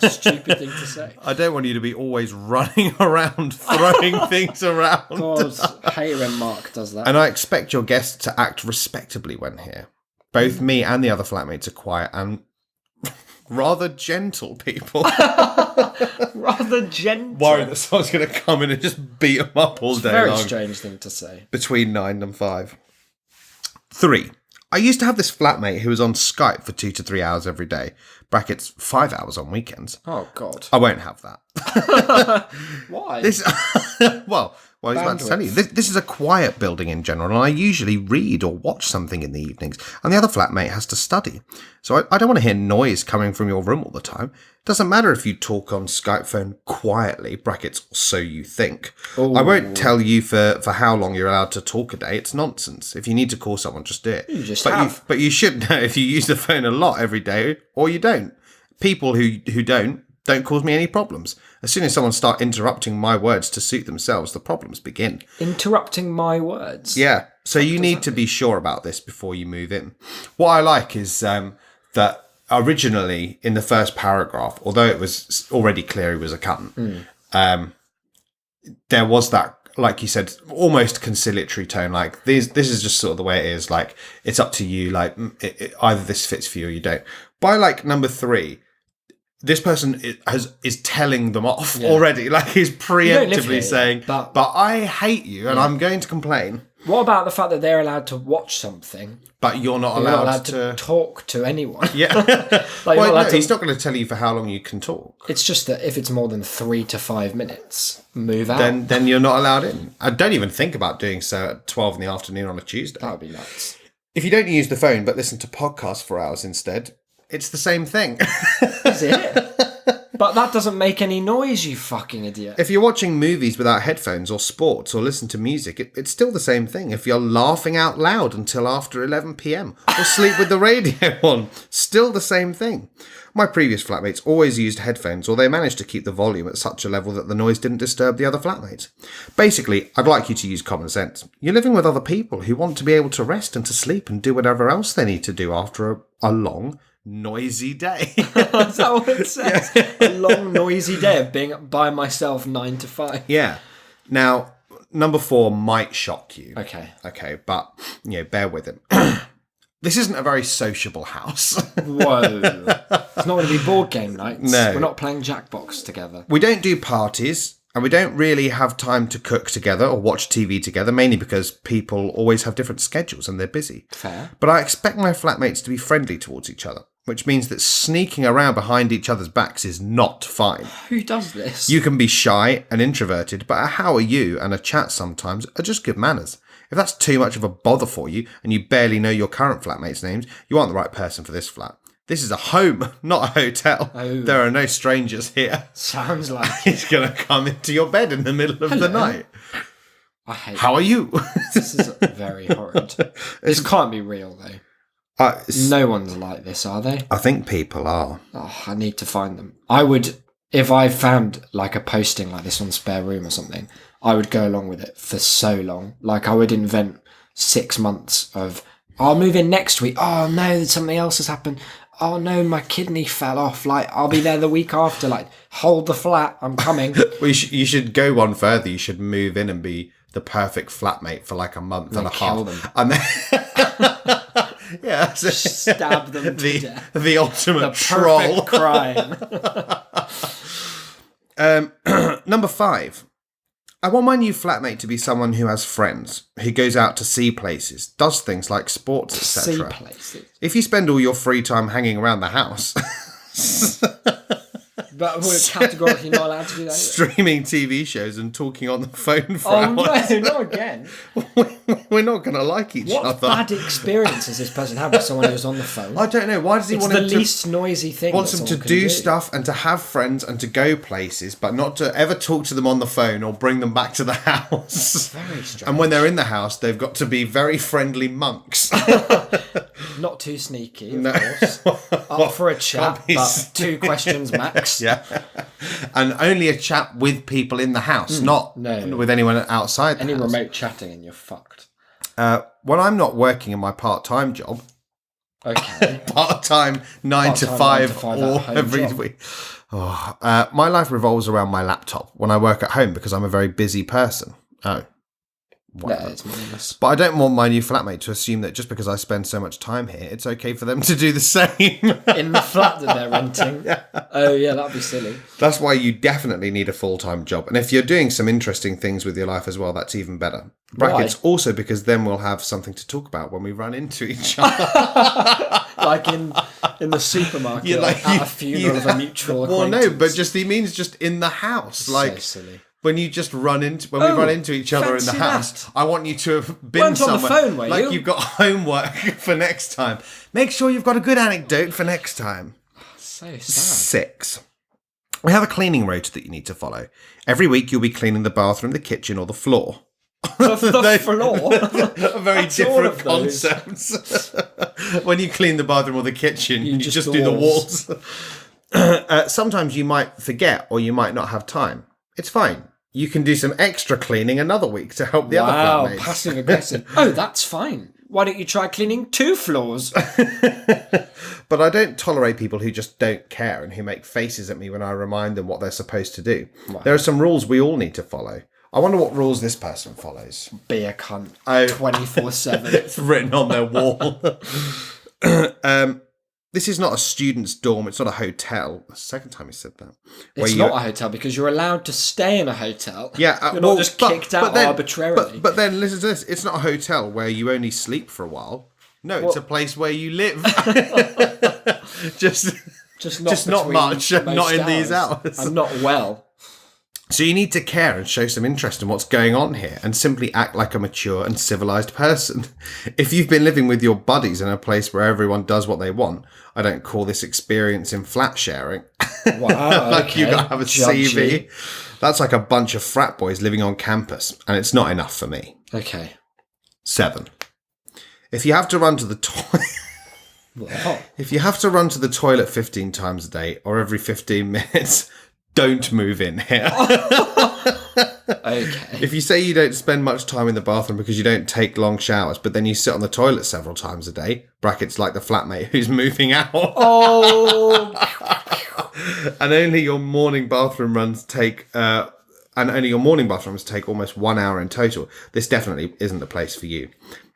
Speaker 3: Stupid thing to say.
Speaker 2: I don't want you to be always running around, throwing things around.
Speaker 3: God, I hate when Mark does that.
Speaker 2: And I expect your guests to act respectably when here. Both me and the other flatmates are quiet and rather gentle people.
Speaker 3: Rather gentle.
Speaker 2: Worried that someone's going to come in and just beat them up all day
Speaker 3: Very
Speaker 2: long.
Speaker 3: strange thing to say.
Speaker 2: Between 9 and 5. 3. I used to have this flatmate who was on Skype for 2 to 3 hours every day. Brackets 5 hours on weekends.
Speaker 3: Oh, God.
Speaker 2: I won't have that.
Speaker 3: Why?
Speaker 2: This, well, I was about to tell you, this is a quiet building in general, and I usually read or watch something in the evenings, and the other flatmate has to study. So I don't want to hear noise coming from your room all the time. It doesn't matter if you talk on Skype phone quietly, brackets, so you think.
Speaker 3: Ooh.
Speaker 2: I won't tell you for how long you're allowed to talk a day. It's nonsense. If you need to call someone, just do it.
Speaker 3: You just
Speaker 2: but
Speaker 3: have.
Speaker 2: But you should know if you use the phone a lot every day, or you don't. People who don't cause me any problems. As soon as someone start interrupting my words to suit themselves, the problems begin.
Speaker 3: Interrupting my words?
Speaker 2: Yeah. So you need to be sure about this before you move in. What I like is that originally in the first paragraph, although it was already clear he was a cunt, there was that, like you said, almost conciliatory tone. Like this is just sort of the way it is. Like it's up to you. Like either this fits for you or you don't. By like number 3, this person is telling them off already. Like he's preemptively saying, but I hate you and I'm going to complain.
Speaker 3: What about the fact that they're allowed to watch something,
Speaker 2: but you're not
Speaker 3: you're
Speaker 2: allowed,
Speaker 3: not allowed to talk to anyone?
Speaker 2: Yeah.
Speaker 3: Like,
Speaker 2: Well,
Speaker 3: you're not
Speaker 2: no,
Speaker 3: allowed
Speaker 2: he's not going to tell you for how long you can talk.
Speaker 3: It's just that if it's more than 3 to 5 minutes, move out.
Speaker 2: Then you're not allowed in. I don't even think about doing so at 12 in the afternoon on a Tuesday.
Speaker 3: That would be nuts.
Speaker 2: If you don't use the phone but listen to podcasts for hours instead, it's the same thing.
Speaker 3: Is it? But that doesn't make any noise, you fucking idiot.
Speaker 2: If you're watching movies without headphones or sports or listen to music, it's still the same thing. If you're laughing out loud until after 11 p.m. or sleep with the radio on, still the same thing. My previous flatmates always used headphones, or they managed to keep the volume at such a level that the noise didn't disturb the other flatmates. Basically, I'd like you to use common sense. You're living with other people who want to be able to rest and to sleep and do whatever else they need to do after a long, noisy day.
Speaker 3: Is that what it says? Yeah. A long, noisy day of being by myself 9 to 5.
Speaker 2: Yeah. Now, number 4 might shock you.
Speaker 3: Okay.
Speaker 2: Okay, but, bear with it. This isn't a very sociable house.
Speaker 3: Whoa. It's not going to be board game nights.
Speaker 2: No.
Speaker 3: We're not playing Jackbox together.
Speaker 2: We don't do parties, and we don't really have time to cook together or watch TV together, mainly because people always have different schedules and they're busy.
Speaker 3: Fair.
Speaker 2: But I expect my flatmates to be friendly towards each other, which means that sneaking around behind each other's backs is not fine.
Speaker 3: Who does this?
Speaker 2: You can be shy and introverted, but a how are you and a chat sometimes are just good manners. If that's too much of a bother for you and you barely know your current flatmates' names, you aren't the right person for this flat. This is a home, not a hotel.
Speaker 3: Oh.
Speaker 2: There are no strangers here.
Speaker 3: Sounds like
Speaker 2: He's going to come into your bed in the middle of the night.
Speaker 3: I hate
Speaker 2: How are you?
Speaker 3: This is very horrid. This can't be real, though. No one's like this, are they?
Speaker 2: I think people are.
Speaker 3: Oh, I need to find them. I would, if I found like a posting like this on Spare Room or something, I would go along with it for so long. Like I would invent 6 months of, I'll move in next week. Oh no, something else has happened. Oh no, my kidney fell off. Like I'll be there the week after. Like hold the flat, I'm coming.
Speaker 2: Well, you should go one further. You should move in and be the perfect flatmate for like a month and a
Speaker 3: kill
Speaker 2: half.
Speaker 3: them.
Speaker 2: And then yeah,
Speaker 3: Stab them to death.
Speaker 2: The ultimate
Speaker 3: The
Speaker 2: troll.
Speaker 3: perfect crime.
Speaker 2: Number 5. I want my new flatmate to be someone who has friends, who goes out to see places, does things like sports,
Speaker 3: See
Speaker 2: etc.
Speaker 3: places.
Speaker 2: If you spend all your free time hanging around the house,
Speaker 3: But we're categorically not allowed to do that.
Speaker 2: Streaming TV shows and talking on the phone for
Speaker 3: Oh
Speaker 2: hours.
Speaker 3: no, not again.
Speaker 2: We're not going to like each
Speaker 3: What
Speaker 2: other.
Speaker 3: bad experience has this person had with someone who's on the phone?
Speaker 2: I don't know. Why does he
Speaker 3: It's
Speaker 2: want
Speaker 3: the
Speaker 2: him to...
Speaker 3: least noisy thing.
Speaker 2: Wants
Speaker 3: that
Speaker 2: them to
Speaker 3: someone can
Speaker 2: do stuff and to have friends and to go places, but not to ever talk to them on the phone or bring them back to the house.
Speaker 3: Very strange.
Speaker 2: And when they're in the house, they've got to be very friendly monks.
Speaker 3: Not too sneaky, of course. Up for a chat,
Speaker 2: be
Speaker 3: but 2 questions max.
Speaker 2: Yeah. And only a chat with people in the house, not
Speaker 3: no.
Speaker 2: with anyone outside the
Speaker 3: Any
Speaker 2: house.
Speaker 3: remote chatting and you're fucked.
Speaker 2: When I'm not working in my part-time job,
Speaker 3: Okay.
Speaker 2: part-time 9 to
Speaker 3: Part-time
Speaker 2: 5
Speaker 3: 9 to 5
Speaker 2: or
Speaker 3: at home
Speaker 2: every
Speaker 3: job.
Speaker 2: week. My life revolves around my laptop when I work at home because I'm a very busy person. Oh.
Speaker 3: No, it's meaningless.
Speaker 2: But I don't want my new flatmate to assume that just because I spend so much time here, it's okay for them to do the same.
Speaker 3: In the flat that they're renting. Oh yeah, that'd be silly.
Speaker 2: That's why you definitely need a full-time job. And if you're doing some interesting things with your life as well, that's even better. Brackets also because then we'll have something to talk about when we run into each other.
Speaker 3: Like in the supermarket, at a funeral of a mutual acquaintance.
Speaker 2: Well, no, but he means just in the house. Like,
Speaker 3: so silly.
Speaker 2: when you just we run into each other in the
Speaker 3: fancy
Speaker 2: house,
Speaker 3: that.
Speaker 2: I want you to have been
Speaker 3: Weren't on the
Speaker 2: somewhere.
Speaker 3: phone, were
Speaker 2: like
Speaker 3: you?
Speaker 2: you've got homework for next time. Make sure you've got a good anecdote for next time.
Speaker 3: So sad.
Speaker 2: 6. We have a cleaning rota that you need to follow. Every week you'll be cleaning the bathroom, the kitchen, or the floor.
Speaker 3: The floor.
Speaker 2: A very
Speaker 3: That's all
Speaker 2: different
Speaker 3: of those.
Speaker 2: concept. When you clean the bathroom or the kitchen, you
Speaker 3: just
Speaker 2: just
Speaker 3: the
Speaker 2: do the
Speaker 3: walls.
Speaker 2: walls. Sometimes you might forget or you might not have time. It's fine. You can do some extra cleaning another week to help the other
Speaker 3: Wow,
Speaker 2: flatmates.
Speaker 3: passive aggressive. Oh, that's fine. Why don't you try cleaning 2 floors?
Speaker 2: But I don't tolerate people who just don't care and who make faces at me when I remind them what they're supposed to do.
Speaker 3: Wow.
Speaker 2: There are some rules we all need to follow. I wonder what rules this person follows.
Speaker 3: Be a cunt.
Speaker 2: Oh.
Speaker 3: 24/7.
Speaker 2: It's written on their wall. This is not a student's dorm. It's not a hotel. The second time he said that.
Speaker 3: It's not a hotel because you're allowed to stay in a hotel.
Speaker 2: Yeah,
Speaker 3: You're not just kicked out arbitrarily.
Speaker 2: But then listen to this. It's not a hotel where you only sleep for a while. No, it's a place where you live. just not
Speaker 3: between
Speaker 2: much.
Speaker 3: most
Speaker 2: Not in these hours.
Speaker 3: I'm not well.
Speaker 2: So you need to care and show some interest in what's going on here and simply act like a mature and civilized person. If you've been living with your buddies in a place where everyone does what they want, I don't call this experience in flat sharing.
Speaker 3: Wow.
Speaker 2: Like
Speaker 3: okay.
Speaker 2: you gotta have a
Speaker 3: Judgy.
Speaker 2: CV. That's like a bunch of frat boys living on campus, and it's not enough for me.
Speaker 3: Okay.
Speaker 2: 7. If you have to run to the toilet...
Speaker 3: What?
Speaker 2: If you have to run to the toilet 15 times a day or every 15 minutes, don't move in here.
Speaker 3: Okay.
Speaker 2: If you say you don't spend much time in the bathroom because you don't take long showers, but then you sit on the toilet several times a day, brackets like the flatmate who's moving out,
Speaker 3: Oh.
Speaker 2: and only your morning bathroom runs take... and only your morning bathrooms take almost 1 hour in total, this definitely isn't the place for you.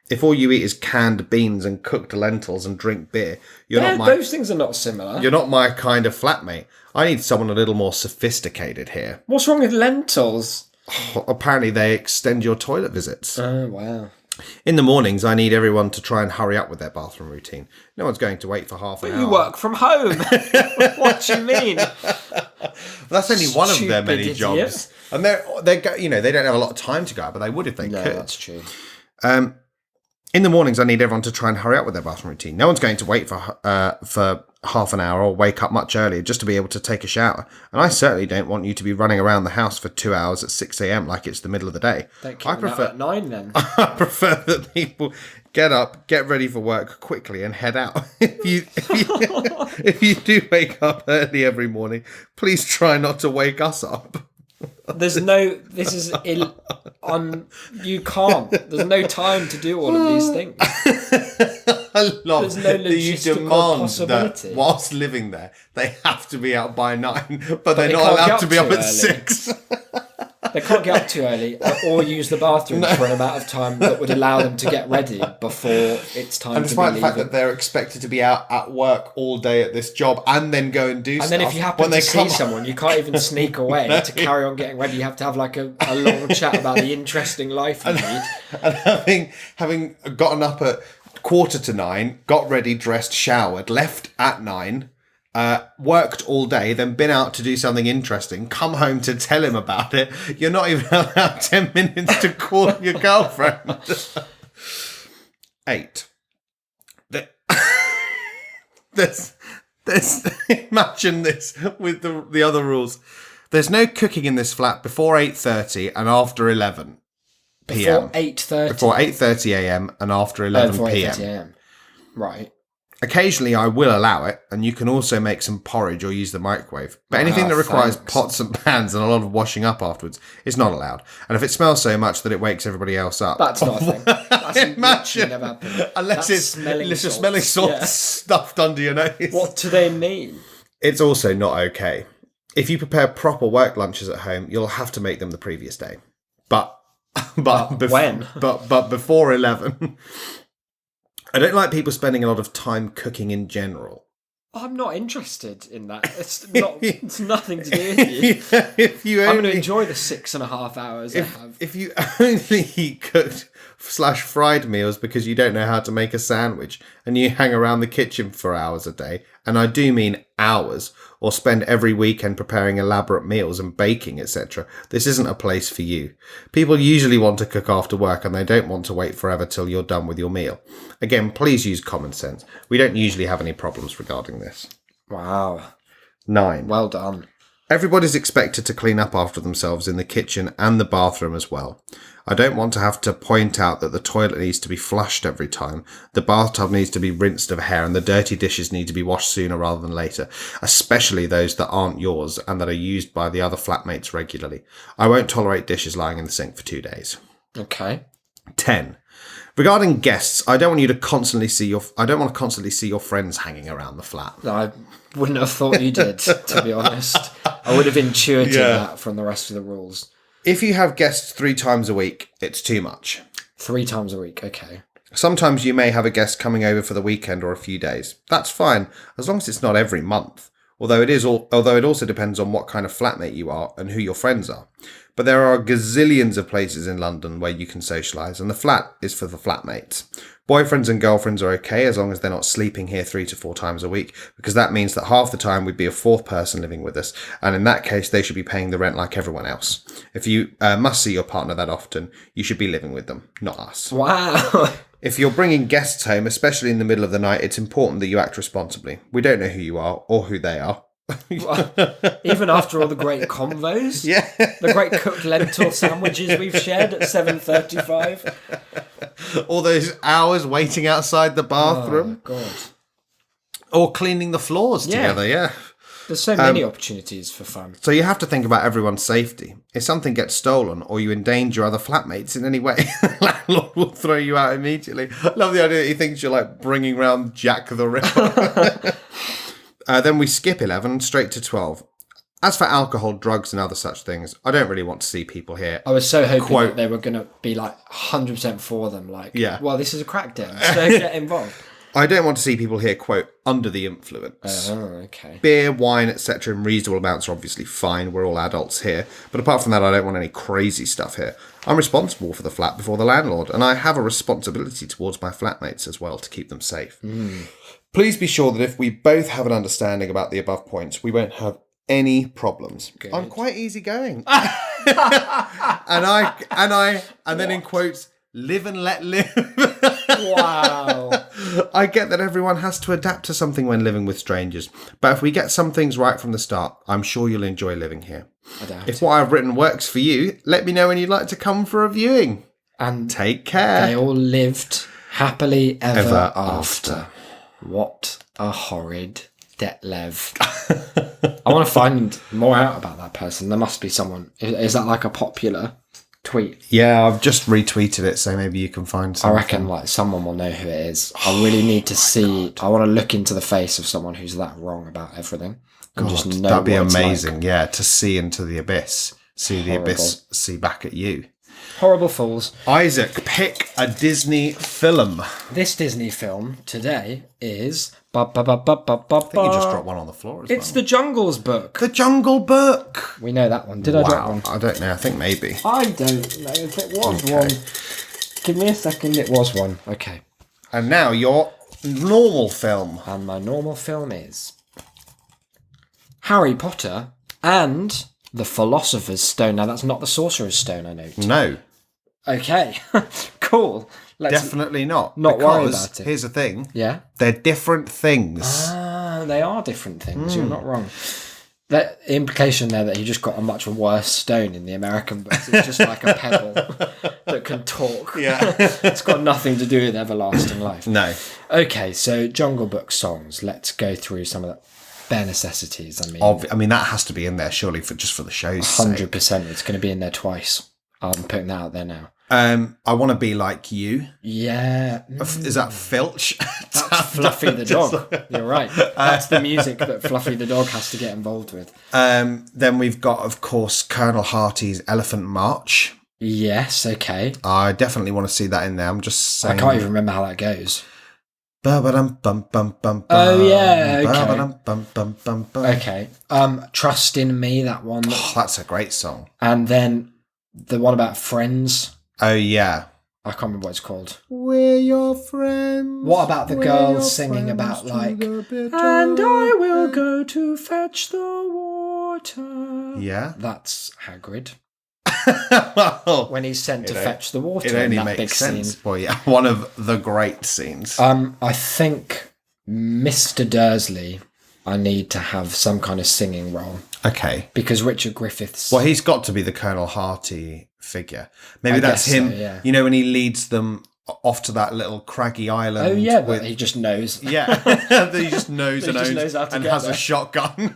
Speaker 2: If all you eat is canned beans and cooked lentils and drink beer,
Speaker 3: Those things are not similar.
Speaker 2: you're not my kind of flatmate. I need someone a little more sophisticated here.
Speaker 3: What's wrong with lentils?
Speaker 2: Apparently they extend your toilet visits.
Speaker 3: Oh, wow.
Speaker 2: In the mornings, I need everyone to try and hurry up with their bathroom routine. No one's going to wait for half an hour.
Speaker 3: You work from home. What do you mean?
Speaker 2: That's only one of their
Speaker 3: Stupid
Speaker 2: many
Speaker 3: idiot.
Speaker 2: jobs. And they don't have a lot of time to go out, but they would if they
Speaker 3: No,
Speaker 2: could.
Speaker 3: that's true.
Speaker 2: In the mornings, I need everyone to try and hurry up with their bathroom routine. No one's going to wait for half an hour or wake up much earlier just to be able to take a shower. And I certainly don't want you to be running around the house for 2 hours at 6 a.m. like it's the middle of the day.
Speaker 3: Don't keep them out at 9 then.
Speaker 2: I prefer that people get up, get ready for work quickly, and head out. If you do wake up early every morning, please try not to wake us up.
Speaker 3: There's no. This is you can't. There's no time to do all of these things.
Speaker 2: I love
Speaker 3: There's no
Speaker 2: that you
Speaker 3: logistical
Speaker 2: demand
Speaker 3: possibility.
Speaker 2: that whilst living there, they have to be out by 9, but they're
Speaker 3: they
Speaker 2: not
Speaker 3: can't
Speaker 2: allowed
Speaker 3: get
Speaker 2: to
Speaker 3: up
Speaker 2: be up
Speaker 3: too
Speaker 2: at
Speaker 3: early.
Speaker 2: 6.
Speaker 3: They can't get up too early or use the bathroom for an amount of time that would allow them to get ready before it's time
Speaker 2: And
Speaker 3: to be
Speaker 2: despite the fact
Speaker 3: leaving.
Speaker 2: that they're expected to be out at work all day at this job and then go and do stuff.
Speaker 3: And then if you happen
Speaker 2: when
Speaker 3: to
Speaker 2: they
Speaker 3: see
Speaker 2: come
Speaker 3: someone, you can't even sneak away to carry on getting ready. You have to have like a long chat about the interesting life you lead.
Speaker 2: and having gotten up at 8:45, got ready, dressed, showered, left at 9, worked all day, then been out to do something interesting, come home to tell him about it, you're not even allowed 10 minutes to call your girlfriend. 8. There's imagine this with the other rules. There's no cooking in this flat before 8:30 and after 11 p.m.
Speaker 3: Before 8:30.
Speaker 2: Before 8:30 a.m. and after 11
Speaker 3: before
Speaker 2: p.m.
Speaker 3: 8:30 a.m. Right.
Speaker 2: Occasionally, I will allow it, and you can also make some porridge or use the microwave. But anything that requires
Speaker 3: thanks.
Speaker 2: pots and pans and a lot of washing up afterwards is not allowed. And if it smells so much that it wakes everybody else up,
Speaker 3: That's not a thing. That's
Speaker 2: imagine,
Speaker 3: never happened.
Speaker 2: unless
Speaker 3: That's
Speaker 2: it's
Speaker 3: smelling
Speaker 2: smelling
Speaker 3: salts.
Speaker 2: salt
Speaker 3: Yeah.
Speaker 2: stuffed under your nose.
Speaker 3: What do they mean?
Speaker 2: It's also not okay. If you prepare proper work lunches at home, you'll have to make them the previous day. But
Speaker 3: when?
Speaker 2: But before 11. I don't like people spending a lot of time cooking in general.
Speaker 3: I'm not interested in that. It's nothing to do with you.
Speaker 2: If you
Speaker 3: I'm
Speaker 2: only,
Speaker 3: going to enjoy the 6.5 hours I have.
Speaker 2: if you only eat cooked / fried meals because you don't know how to make a sandwich and you hang around the kitchen for hours a day, and I do mean hours, or spend every weekend preparing elaborate meals and baking, etc., this isn't a place for you. People usually want to cook after work and they don't want to wait forever till you're done with your meal. Again, please use common sense. We don't usually have any problems regarding this.
Speaker 3: Wow.
Speaker 2: 9.
Speaker 3: Well done.
Speaker 2: Everybody's expected to clean up after themselves in the kitchen and the bathroom as well. I don't want to have to point out that the toilet needs to be flushed every time, the bathtub needs to be rinsed of hair, and the dirty dishes need to be washed sooner rather than later, especially those that aren't yours and that are used by the other flatmates regularly. I won't tolerate dishes lying in the sink for 2 days.
Speaker 3: Okay.
Speaker 2: 10. Regarding guests, I don't want to constantly see your friends hanging around the flat.
Speaker 3: I wouldn't have thought you did, to be honest. I would have intuited that from the rest of the rules.
Speaker 2: If you have guests 3 times a week, it's too much.
Speaker 3: 3 times a week, okay.
Speaker 2: Sometimes you may have a guest coming over for the weekend or a few days. That's fine, as long as it's not every month. Although it also depends on what kind of flatmate you are and who your friends are. But there are gazillions of places in London where you can socialise, and the flat is for the flatmates. Boyfriends and girlfriends are okay as long as they're not sleeping here 3 to 4 times a week, because that means that half the time we'd be a 4th person living with us, and in that case they should be paying the rent like everyone else. If you must see your partner that often, you should be living with them, not us.
Speaker 3: Wow.
Speaker 2: If you're bringing guests home, especially in the middle of the night, it's important that you act responsibly. We don't know who you are or who they are.
Speaker 3: Even after all the great convos?
Speaker 2: Yeah.
Speaker 3: The great cooked lentil sandwiches we've shared at 7:35?
Speaker 2: All those hours waiting outside the bathroom.
Speaker 3: Oh, God.
Speaker 2: Or cleaning the floors together, yeah.
Speaker 3: There's so many opportunities for fun.
Speaker 2: So you have to think about everyone's safety. If something gets stolen or you endanger other flatmates in any way, the landlord will throw you out immediately. I love the idea that he thinks you're like bringing round Jack the Ripper. Then we skip 11 straight to 12. As for alcohol, drugs and other such things, I don't really want to see people here.
Speaker 3: I was so hoping that they were going to be like 100% for them. Like,
Speaker 2: Yeah.
Speaker 3: well, this is a crack den, so get involved.
Speaker 2: I don't want to see people here, quote, under the influence.
Speaker 3: Oh, okay.
Speaker 2: Beer, wine, etc. in reasonable amounts are obviously fine. We're all adults here. But apart from that, I don't want any crazy stuff here. I'm responsible for the flat before the landlord, and I have a responsibility towards my flatmates as well to keep them safe. Please be sure that if we both have an understanding about the above points, we won't have any problems.
Speaker 3: Good.
Speaker 2: I'm quite easygoing. and then in quotes, live and let live.
Speaker 3: Wow.
Speaker 2: I get that everyone has to adapt to something when living with strangers, but if we get some things right from the start, I'm sure you'll enjoy living here.
Speaker 3: I doubt
Speaker 2: If what I've written works for you, let me know when you'd like to come for a viewing.
Speaker 3: And
Speaker 2: Take care.
Speaker 3: they all lived happily ever
Speaker 2: Ever
Speaker 3: after. What a horrid Detlev. I want to find more out about that person. There must be someone. Is that like a popular tweet?
Speaker 2: Yeah, I've just retweeted it, so maybe you can find
Speaker 3: I
Speaker 2: something.
Speaker 3: reckon like someone will know who it is. I really need to see. I want to look into the face of someone who's that wrong about everything. And just know
Speaker 2: that'd be
Speaker 3: what it's
Speaker 2: amazing.
Speaker 3: like.
Speaker 2: Yeah, to see into the abyss. See the
Speaker 3: Horrible.
Speaker 2: abyss see back at you.
Speaker 3: Horrible fools.
Speaker 2: Isaac, pick a Disney film.
Speaker 3: This Disney film today is. I think
Speaker 2: You just dropped one on the floor as
Speaker 3: It's
Speaker 2: well.
Speaker 3: The Jungles Book.
Speaker 2: The Jungle Book.
Speaker 3: We know that one. Did I drop
Speaker 2: Wow.
Speaker 3: one?
Speaker 2: I don't know. I think maybe.
Speaker 3: I don't know if it was
Speaker 2: Okay.
Speaker 3: one. Give me a second. It was one. Okay.
Speaker 2: And now your normal film.
Speaker 3: And my normal film is Harry Potter and the Philosopher's Stone. Now, that's not the Sorcerer's Stone, I note.
Speaker 2: No,
Speaker 3: Okay, cool. Let's
Speaker 2: definitely not.
Speaker 3: not worry
Speaker 2: Because
Speaker 3: about it.
Speaker 2: here's the thing.
Speaker 3: Yeah.
Speaker 2: They're different things.
Speaker 3: They are different things. You're not wrong. The implication there that he just got a much worse stone in the American books. It's just like a pebble that can talk.
Speaker 2: Yeah.
Speaker 3: It's got nothing to do with everlasting life.
Speaker 2: No.
Speaker 3: Okay, so Jungle Book songs. Let's go through some of the bare necessities. I mean,
Speaker 2: I mean, that has to be in there, surely, for the show's sake.
Speaker 3: 100%. It's going to be in there twice. I'm putting that out there now.
Speaker 2: I want to be like you.
Speaker 3: Yeah.
Speaker 2: Is that Filch?
Speaker 3: That's Fluffy the dog. You're right. That's the music that Fluffy the dog has to get involved with.
Speaker 2: Then we've got, of course, Colonel Harty's Elephant March.
Speaker 3: Yes, okay.
Speaker 2: I definitely want to see that in there. I'm just saying.
Speaker 3: I can't even remember how that goes.
Speaker 2: Ba-ba-dum-bum-bum-bum-bum.
Speaker 3: Oh, yeah, okay.
Speaker 2: Ba-ba-dum-bum-bum-bum-bum.
Speaker 3: Okay. Trust in Me, that one.
Speaker 2: Oh, that's a great song.
Speaker 3: And then the one about friends.
Speaker 2: Oh, yeah.
Speaker 3: I can't remember what it's called.
Speaker 2: We're your friends.
Speaker 3: What about the
Speaker 2: We're
Speaker 3: girls
Speaker 2: your
Speaker 3: singing
Speaker 2: friends
Speaker 3: about
Speaker 2: to
Speaker 3: like,
Speaker 2: the bitter
Speaker 3: and I will
Speaker 2: end."
Speaker 3: go to fetch the water.
Speaker 2: Yeah.
Speaker 3: That's Hagrid.
Speaker 2: Well,
Speaker 3: When he's sent to
Speaker 2: It o-
Speaker 3: fetch the water
Speaker 2: it
Speaker 3: in
Speaker 2: only
Speaker 3: that
Speaker 2: makes
Speaker 3: big
Speaker 2: sense.
Speaker 3: scene.
Speaker 2: Well, yeah, one of the great scenes.
Speaker 3: I think Mr. Dursley, I need to have some kind of singing role
Speaker 2: Okay.
Speaker 3: because Richard Griffiths.
Speaker 2: Well, he's got to be the Colonel Harty figure. Maybe
Speaker 3: I
Speaker 2: that's
Speaker 3: guess so,
Speaker 2: him.
Speaker 3: yeah.
Speaker 2: You know, when he leads them off to that little craggy island.
Speaker 3: oh yeah, but
Speaker 2: with,
Speaker 3: he just knows.
Speaker 2: yeah, that he just knows
Speaker 3: He
Speaker 2: and
Speaker 3: just
Speaker 2: owns
Speaker 3: knows how to
Speaker 2: and
Speaker 3: get
Speaker 2: has
Speaker 3: there.
Speaker 2: a shotgun,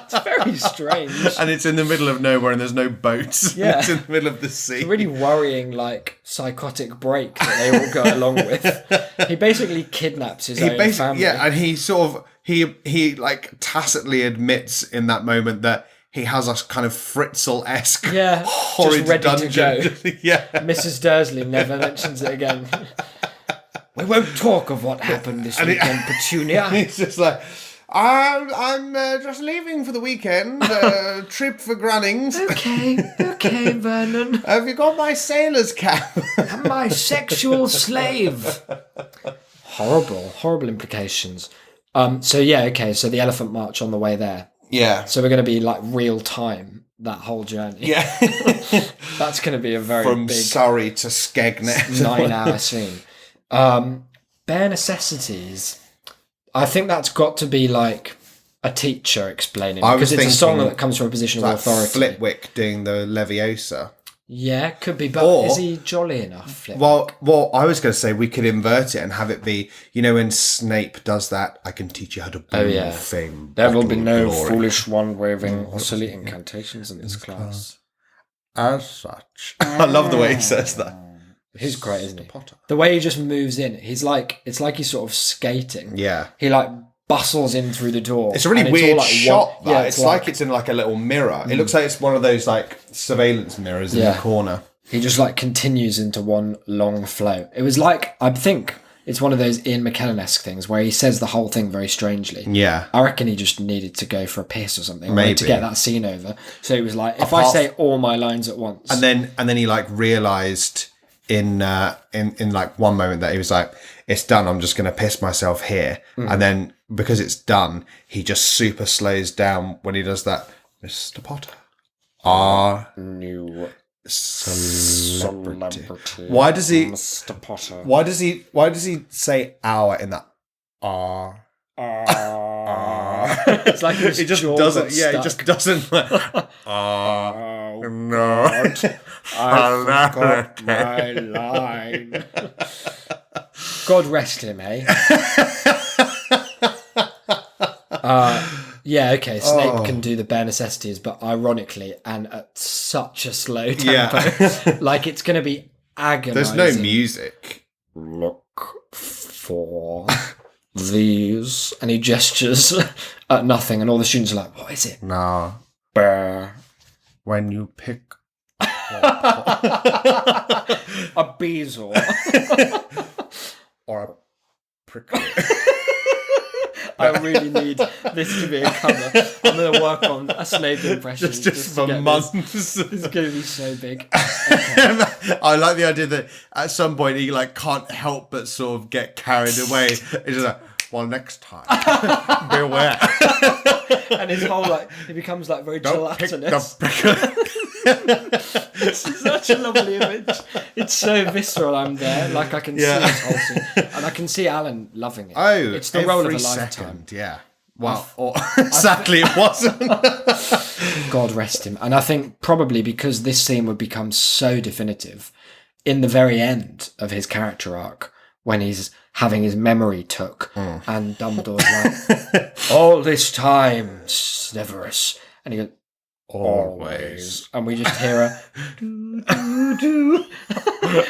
Speaker 3: It's very strange.
Speaker 2: and it's in the middle of nowhere, and there's no boats.
Speaker 3: Yeah.
Speaker 2: It's in the middle of the sea.
Speaker 3: Really worrying, like psychotic break that they all go along with. He basically kidnaps his own family.
Speaker 2: Yeah, and he sort of he like tacitly admits in that moment that he has a kind of Fritzl-esque
Speaker 3: Yeah,
Speaker 2: horrid
Speaker 3: just ready
Speaker 2: dungeon.
Speaker 3: to go.
Speaker 2: Yeah.
Speaker 3: Mrs. Dursley never mentions it again. We won't talk of what happened this weekend, Petunia.
Speaker 2: He's just like, I'm just leaving for the weekend, trip for Grunnings.
Speaker 3: Okay, Vernon.
Speaker 2: Have you got my sailor's cap?
Speaker 3: And my sexual slave. Horrible implications. So yeah, okay, so the Elephant March on the way there.
Speaker 2: Yeah.
Speaker 3: So we're going to be like real time, that whole journey.
Speaker 2: Yeah.
Speaker 3: That's going to be a very
Speaker 2: From
Speaker 3: big
Speaker 2: Surrey to Skegness.
Speaker 3: 9-hour scene. Bare necessities. I think that's got to be like a teacher explaining
Speaker 2: I was
Speaker 3: because it's a song
Speaker 2: thinking
Speaker 3: that comes from a position
Speaker 2: Like
Speaker 3: of authority.
Speaker 2: Flitwick doing the Leviosa.
Speaker 3: Yeah, could be, but
Speaker 2: Or-
Speaker 3: is he jolly enough? Flip?
Speaker 2: Well, I was going to say we could invert it and have it be, you know, when Snape does that, I can teach you how to brew
Speaker 3: yeah.
Speaker 2: fame.
Speaker 3: There will be
Speaker 2: bottle
Speaker 3: no
Speaker 2: glory.
Speaker 3: foolish one waving or silly incantations in this class.
Speaker 2: As such. I love the way he says that.
Speaker 3: He's great, isn't he?
Speaker 2: Potter.
Speaker 3: The way he just moves in, he's like, it's like he's sort of skating.
Speaker 2: Yeah.
Speaker 3: He like bustles in through the door.
Speaker 2: It's a really
Speaker 3: and
Speaker 2: weird
Speaker 3: all like
Speaker 2: shot.
Speaker 3: one-
Speaker 2: That
Speaker 3: yeah,
Speaker 2: it's like it's in like a little mirror. It looks like it's one of those like surveillance mirrors in
Speaker 3: Yeah.
Speaker 2: the corner.
Speaker 3: He just like continues into one long flow. It was like, I think it's one of those Ian McKellen-esque things where he says the whole thing very strangely.
Speaker 2: Yeah.
Speaker 3: I reckon he just needed to go for a piss or something,
Speaker 2: Maybe.
Speaker 3: to get that scene over. So he was like, if I
Speaker 2: Apart-
Speaker 3: say all my lines at once,
Speaker 2: And then he like realized in like one moment that he was like, it's done, I'm just gonna piss myself here. And then because it's done, he just super slows down when he does that. Mr. Potter.
Speaker 3: new
Speaker 2: Celebrity.
Speaker 3: celebrity.
Speaker 2: Why does he
Speaker 3: Mr. Potter.
Speaker 2: why does he say our in that
Speaker 3: It's like his
Speaker 2: He just
Speaker 3: jaw
Speaker 2: doesn't
Speaker 3: got
Speaker 2: yeah, he
Speaker 3: stuck.
Speaker 2: just doesn't like,
Speaker 3: Oh,
Speaker 2: no.
Speaker 3: I forgot my line. God rest him, eh? Yeah, okay. Snape can do the bare necessities, but ironically, and at such a slow tempo, like it's going to be agonizing.
Speaker 2: There's no music.
Speaker 3: Look for these, and he gestures at nothing, and all the students are like, "What is it?"
Speaker 2: No.
Speaker 3: Bear.
Speaker 2: When you pick
Speaker 3: A bezel.
Speaker 2: or a prickly.
Speaker 3: I really need this to be a cover. I'm going to work on a Snape impression.
Speaker 2: just
Speaker 3: to
Speaker 2: for
Speaker 3: get
Speaker 2: months.
Speaker 3: This. It's going to be so big.
Speaker 2: I like the idea that at some point he like can't help but sort of get carried away. It's just like, well, next time, beware.
Speaker 3: and his whole he becomes very
Speaker 2: Don't pick
Speaker 3: gelatinous.
Speaker 2: the
Speaker 3: It's such a lovely image. It's so visceral. I'm there, I can see
Speaker 2: Yeah.
Speaker 3: this whole scene, and I can see Alan loving it.
Speaker 2: Oh,
Speaker 3: it's the role of a
Speaker 2: every
Speaker 3: lifetime.
Speaker 2: second, yeah. Well, sadly it wasn't.
Speaker 3: God rest him. And I think probably because this scene would become so definitive in the very end of his character arc, when he's having his memory took, and Dumbledore's like, all this time, Severus, and he goes, always. And we just hear a do, do, do.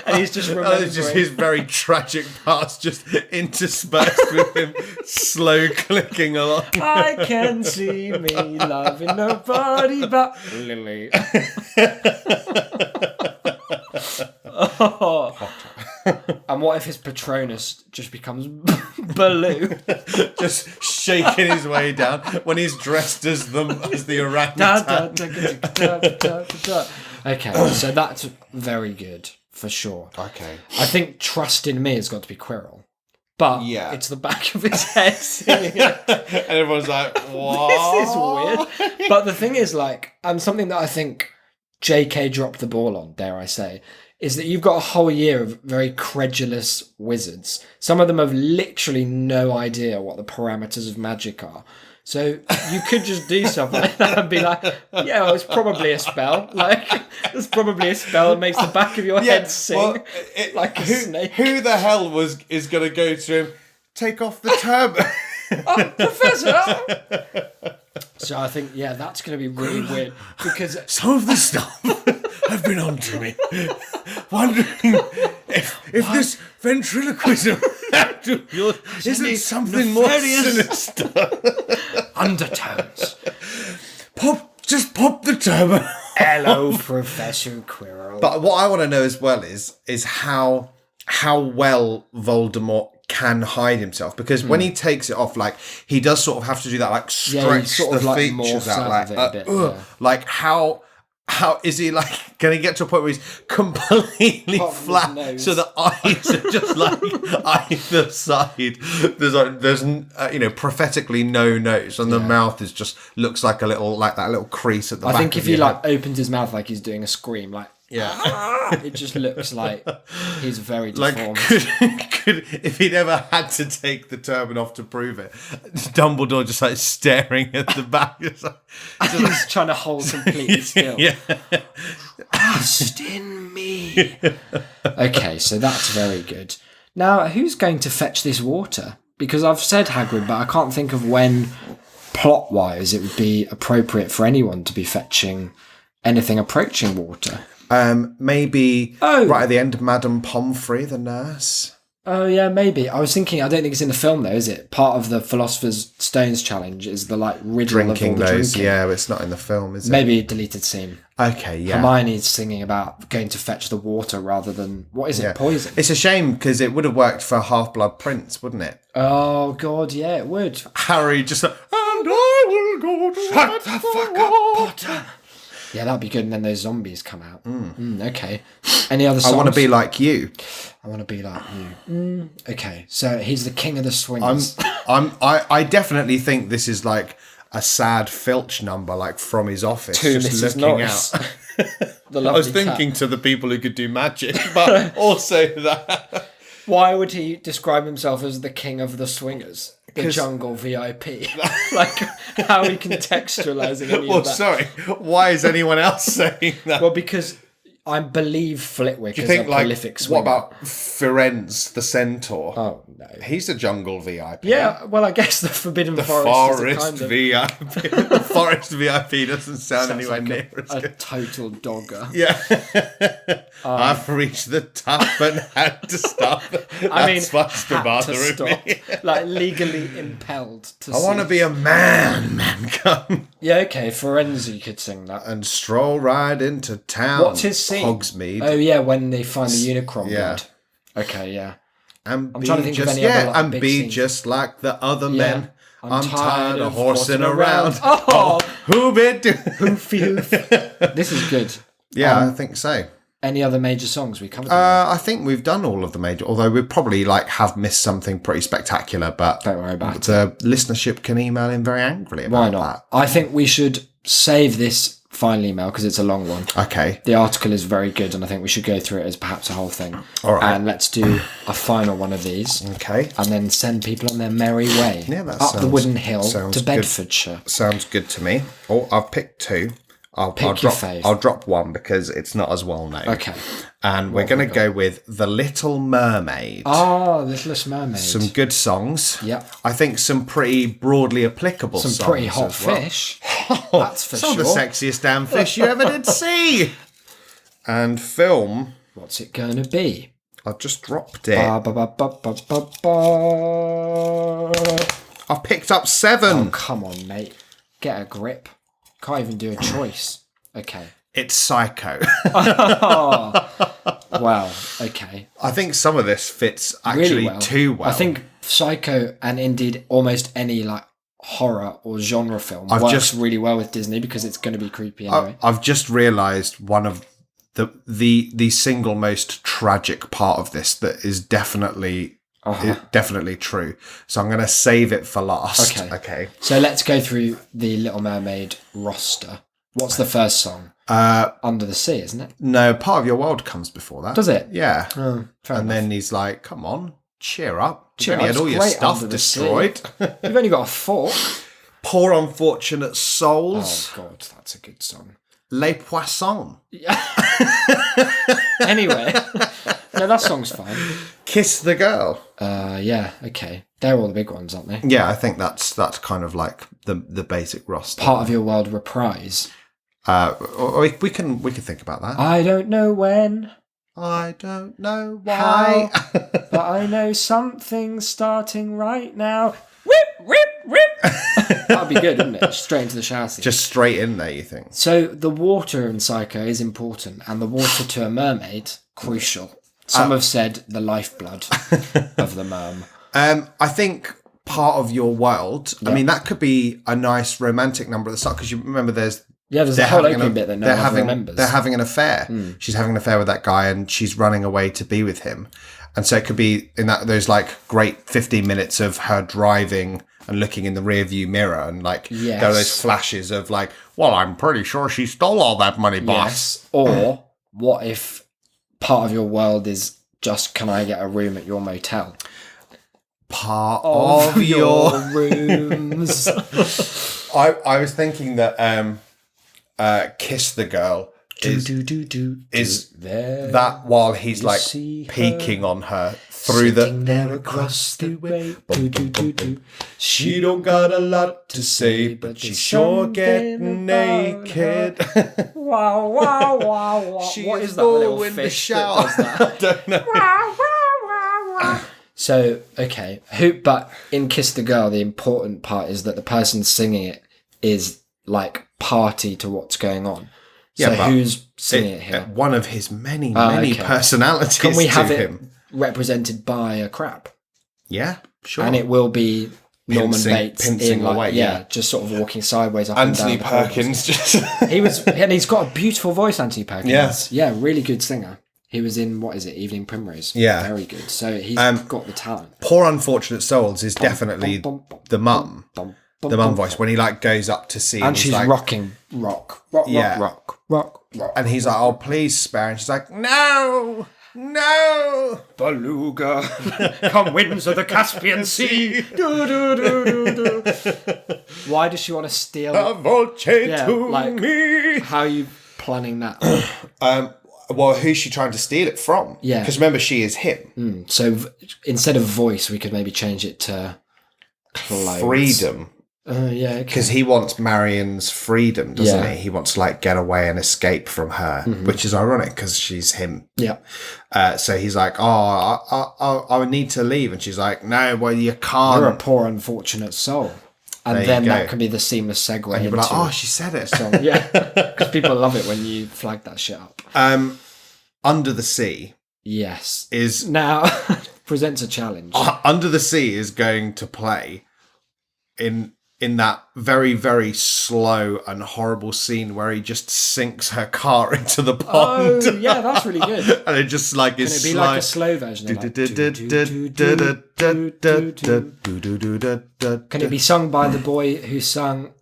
Speaker 3: And he's just remembering.
Speaker 2: It's just his very tragic past just interspersed with him slow clicking along.
Speaker 3: I can see me loving nobody but Lily. Oh. And what if his Patronus just becomes Baloo?
Speaker 2: Just shaking his way down when he's dressed as the
Speaker 3: Da,
Speaker 2: orangutan.
Speaker 3: da, da, da, da, da, da. Okay, so that's very good for sure.
Speaker 2: Okay.
Speaker 3: I think Trust in Me has got to be Quirrell, but
Speaker 2: Yeah.
Speaker 3: it's the back of his head singing it.
Speaker 2: And everyone's like, what?
Speaker 3: This is weird. But the thing is, and something that I think JK dropped the ball on, dare I say, is that you've got a whole year of very credulous wizards. Some of them have literally no idea what the parameters of magic are. So you could just do something like that and be like, yeah, well, it's probably a spell. It's probably a spell that makes the back of your head sing
Speaker 2: well,
Speaker 3: like a snake.
Speaker 2: Who the hell is going to go to him, take off the turban?
Speaker 3: Oh, Professor! So I think, that's going to be really weird because
Speaker 2: Some of the stuff have been on to me. Wondering if this ventriloquism act of yours isn't something more sinister.
Speaker 3: undertones.
Speaker 2: Just pop the turban.
Speaker 3: Hello, Professor Quirrell.
Speaker 2: But what I want to know as well is how well Voldemort can hide himself, because when he takes it off, he does sort of have to do that, stretch
Speaker 3: sort
Speaker 2: the
Speaker 3: of,
Speaker 2: features
Speaker 3: morphs
Speaker 2: out,
Speaker 3: out of it a bit, yeah.
Speaker 2: How is he going to get to a point where he's completely
Speaker 3: Top of his
Speaker 2: flat,
Speaker 3: nose.
Speaker 2: so the eyes are just either side. There's prophetically no nose, and the mouth is just looks like a little that little crease at the back.
Speaker 3: I think
Speaker 2: of
Speaker 3: if he
Speaker 2: your head.
Speaker 3: opens his mouth like he's doing a scream, it just looks like he's very deformed.
Speaker 2: Could if he'd ever had to take the turban off to prove it, Dumbledore just staring at the back.
Speaker 3: He's trying to hold completely still.
Speaker 2: Yeah.
Speaker 3: Trust in me. Okay, so that's very good. Now, who's going to fetch this water? Because I've said Hagrid, but I can't think of when, plot-wise, it would be appropriate for anyone to be fetching anything approaching water.
Speaker 2: Maybe
Speaker 3: Oh.
Speaker 2: right at the end, Madame Pomfrey, the nurse.
Speaker 3: Oh, yeah, maybe. I was thinking, I don't think it's in the film, though, is it? Part of the Philosopher's Stones challenge is the, riddle
Speaker 2: Drinking
Speaker 3: of all the
Speaker 2: those,
Speaker 3: drinking.
Speaker 2: yeah, but it's not in the film, is it?
Speaker 3: Maybe a deleted scene.
Speaker 2: Okay, yeah.
Speaker 3: Hermione's singing about going to fetch the water rather than, what is it, poison?
Speaker 2: It's a shame, because it would have worked for Half-Blood Prince, wouldn't it?
Speaker 3: Oh, God, yeah, it would.
Speaker 2: Harry just and I will go to
Speaker 3: Shut the fuck up, Potter. Yeah, that'd be good. And then those zombies come out. Okay. Any other songs?
Speaker 2: I want to be like you.
Speaker 3: I want to be like you. Okay. So he's the king of the swingers.
Speaker 2: I definitely think this is a sad Filch number, from his office,
Speaker 3: To
Speaker 2: just
Speaker 3: Mrs.
Speaker 2: looking
Speaker 3: Norris.
Speaker 2: out.
Speaker 3: The
Speaker 2: I
Speaker 3: lovely
Speaker 2: was thinking to the people who could do magic, but also that.
Speaker 3: cat. Why would he describe himself as the king of the swingers? The jungle VIP. How are we contextualizing any
Speaker 2: Well,
Speaker 3: of that?
Speaker 2: sorry. Why is anyone else saying that?
Speaker 3: Well, because I believe Flitwick
Speaker 2: Do you
Speaker 3: is
Speaker 2: think
Speaker 3: a prolific
Speaker 2: what
Speaker 3: swinger.
Speaker 2: about Firenze the centaur?
Speaker 3: Oh, no.
Speaker 2: He's a jungle VIP.
Speaker 3: Yeah, well, I guess the Forbidden
Speaker 2: The
Speaker 3: Forest is a
Speaker 2: forest
Speaker 3: kind of
Speaker 2: VIP. The forest VIP doesn't sound
Speaker 3: sounds
Speaker 2: anywhere
Speaker 3: like
Speaker 2: near as
Speaker 3: a
Speaker 2: good.
Speaker 3: total dogger.
Speaker 2: Yeah. I've reached the top and had to stop. That's what's the
Speaker 3: had to
Speaker 2: bother
Speaker 3: stop.
Speaker 2: me.
Speaker 3: Legally impelled to
Speaker 2: I want to be a man, come
Speaker 3: Yeah, okay, Firenze could sing that.
Speaker 2: and stroll right into town.
Speaker 3: What's his scene?
Speaker 2: Hogsmeade.
Speaker 3: Oh, yeah, when they find the Unicron
Speaker 2: Yeah.
Speaker 3: blood. Okay, yeah.
Speaker 2: And
Speaker 3: I'm
Speaker 2: be
Speaker 3: trying to think of
Speaker 2: just,
Speaker 3: any other,
Speaker 2: and
Speaker 3: big
Speaker 2: be
Speaker 3: scenes.
Speaker 2: just like the other men. I'm tired of
Speaker 3: horsing
Speaker 2: horsing around.
Speaker 3: Oh,
Speaker 2: Who bit do?
Speaker 3: hoof. This is good.
Speaker 2: Yeah, I think so.
Speaker 3: Any other major songs we covered?
Speaker 2: I think we've done all of the major, although we probably have missed something pretty spectacular, but
Speaker 3: Don't worry about it.
Speaker 2: the listenership can email in very angrily about
Speaker 3: Why not? I think we should save this final email because it's a long one.
Speaker 2: that. Okay.
Speaker 3: The article is very good, and I think we should go through it as perhaps a whole thing.
Speaker 2: All right.
Speaker 3: And let's do a final one of these,
Speaker 2: Okay.
Speaker 3: and then send people on their merry way
Speaker 2: Yeah, that
Speaker 3: up the
Speaker 2: sounds-
Speaker 3: wooden hill
Speaker 2: sounds
Speaker 3: to
Speaker 2: good.
Speaker 3: Bedfordshire.
Speaker 2: Sounds good to me. Oh, I've picked two. I'll
Speaker 3: Pick your
Speaker 2: drop.
Speaker 3: fave.
Speaker 2: I'll drop one because it's not as well known.
Speaker 3: Okay.
Speaker 2: And we're going to go with The Little Mermaid.
Speaker 3: Oh, Littlest Mermaid.
Speaker 2: Some good songs.
Speaker 3: Yep.
Speaker 2: I think some pretty broadly applicable songs.
Speaker 3: Some pretty hot
Speaker 2: as well.
Speaker 3: fish. That's for
Speaker 2: Some
Speaker 3: sure.
Speaker 2: of the sexiest damn fish you ever did see. And film,
Speaker 3: What's it going to be?
Speaker 2: I've just dropped it.
Speaker 3: Ba, ba, ba, ba, ba, ba, ba.
Speaker 2: I've picked up 7.
Speaker 3: Oh, come on, mate. Get a grip. Can't even do a choice. Okay.
Speaker 2: It's Psycho.
Speaker 3: Wow. Okay.
Speaker 2: I think some of this fits actually
Speaker 3: Really well.
Speaker 2: too well.
Speaker 3: I think Psycho and indeed almost any like horror or genre film
Speaker 2: I've
Speaker 3: works
Speaker 2: just-
Speaker 3: really well with Disney because it's going to be creepy anyway.
Speaker 2: I've just realised one of the single most tragic part of this that is definitely definitely true. So I'm going to save it for last. Okay.
Speaker 3: So let's go through the Little Mermaid roster. What's the first song? Under the Sea, isn't it?
Speaker 2: No, Part of Your World comes before that.
Speaker 3: Does it?
Speaker 2: Yeah.
Speaker 3: Oh, fair
Speaker 2: And
Speaker 3: enough.
Speaker 2: then he's like, "Come on, cheer up.
Speaker 3: Cheer
Speaker 2: You've only
Speaker 3: up,
Speaker 2: had all
Speaker 3: it's
Speaker 2: your
Speaker 3: great
Speaker 2: stuff
Speaker 3: Under the Sea."
Speaker 2: destroyed."
Speaker 3: You've only got a fork.
Speaker 2: Poor Unfortunate Souls.
Speaker 3: Oh God, that's a good song.
Speaker 2: Les Poissons.
Speaker 3: Anyway, no, that song's fine.
Speaker 2: Kiss the Girl.
Speaker 3: Yeah, okay. They're all the big ones, aren't they?
Speaker 2: Yeah, I think that's kind of like the basic roster.
Speaker 3: Part of Your World reprise.
Speaker 2: Or we can think about that.
Speaker 3: I don't know when,
Speaker 2: I don't know why.
Speaker 3: but I know something's starting right now. Whip, whip, whip. That'd be good, wouldn't it? Straight into the shower scene.
Speaker 2: Just straight in there, you think?
Speaker 3: So the water in Psycho is important, and the water to a mermaid, crucial. Some have said the lifeblood of the merm.
Speaker 2: I think Part of Your World. I mean, that could be a nice romantic number at the start because you remember there's
Speaker 3: Yeah, there's a whole opening bit that no one remembers.
Speaker 2: They're having an affair. She's having an affair with that guy, and she's running away to be with him. And so it could be in that those like great 15 minutes of her driving and looking in the rear view mirror, and like there are those flashes of like, well, I'm pretty sure she stole all that money, boss.
Speaker 3: Yes. Or what if Part of Your World is just, can I get a room at your motel?
Speaker 2: Part of your.
Speaker 3: rooms.
Speaker 2: I was thinking that Kiss the Girl is
Speaker 3: there.
Speaker 2: that while he's like
Speaker 3: see her
Speaker 2: peeking on her through the.
Speaker 3: Sitting there across the way.
Speaker 2: She don't got a lot to say, but she's sure getting naked.
Speaker 3: Wow, wow, wow, wow.
Speaker 2: She
Speaker 3: What
Speaker 2: is
Speaker 3: is that little
Speaker 2: all in the
Speaker 3: fish
Speaker 2: shower.
Speaker 3: that does that?
Speaker 2: I don't know.
Speaker 3: So, okay. But in Kiss the Girl, the important part is that the person singing it is like party to what's going on.
Speaker 2: Yeah,
Speaker 3: So
Speaker 2: but
Speaker 3: who's singing it here?
Speaker 2: One of his many
Speaker 3: okay.
Speaker 2: personalities.
Speaker 3: Can we have
Speaker 2: to
Speaker 3: it
Speaker 2: him.
Speaker 3: represented by a crab?
Speaker 2: Yeah, sure.
Speaker 3: And it will be Norman
Speaker 2: Pincing-
Speaker 3: Bates
Speaker 2: pincing
Speaker 3: in like,
Speaker 2: away, yeah.
Speaker 3: just sort of walking sideways up
Speaker 2: Anthony
Speaker 3: and down.
Speaker 2: Perkins just.
Speaker 3: And he's got a beautiful voice, Anthony Perkins.
Speaker 2: Yeah.
Speaker 3: Yeah, really good singer. He was in, what is it, Evening Primrose?
Speaker 2: Yeah.
Speaker 3: Very good. So he's got the talent.
Speaker 2: Poor Unfortunate Souls is definitely the mum. The mum voice when he like goes up to see
Speaker 3: And she's
Speaker 2: like,
Speaker 3: rocking rock,
Speaker 2: Yeah.
Speaker 3: rock, rock, rock.
Speaker 2: and he's like, "Oh, please spare," and she's like, "No, no."
Speaker 3: Beluga, come winds of the Caspian Sea. Why does she want to steal?
Speaker 2: A voce to
Speaker 3: like-
Speaker 2: me.
Speaker 3: How are you planning that?
Speaker 2: Well, who's she trying to steal it from?
Speaker 3: Yeah.
Speaker 2: Because remember, she is him.
Speaker 3: So instead of voice, we could maybe change it to clothes.
Speaker 2: Freedom.
Speaker 3: Yeah, okay.
Speaker 2: Because he wants Marion's freedom, doesn't
Speaker 3: Yeah.
Speaker 2: he? He wants to like get away and escape from her, which is ironic because she's him.
Speaker 3: Yeah.
Speaker 2: So he's like, "Oh, I need to leave," and she's like, "No, well, you can't."
Speaker 3: You're a poor, unfortunate soul. And
Speaker 2: There you
Speaker 3: then
Speaker 2: go.
Speaker 3: that can be the seamless segue
Speaker 2: And you'll
Speaker 3: into
Speaker 2: be like, "Oh, she said it."
Speaker 3: song. Yeah, because people love it when you flag that shit up.
Speaker 2: Under the Sea
Speaker 3: Yes.
Speaker 2: is
Speaker 3: Now, presents a challenge.
Speaker 2: Under the Sea is going to play in in that very, very slow and horrible scene where he just sinks her car into the pond.
Speaker 3: Oh, yeah, that's really good.
Speaker 2: And it just like
Speaker 3: Can
Speaker 2: is
Speaker 3: it be like a slow version? Of Can it be sung by the boy who sung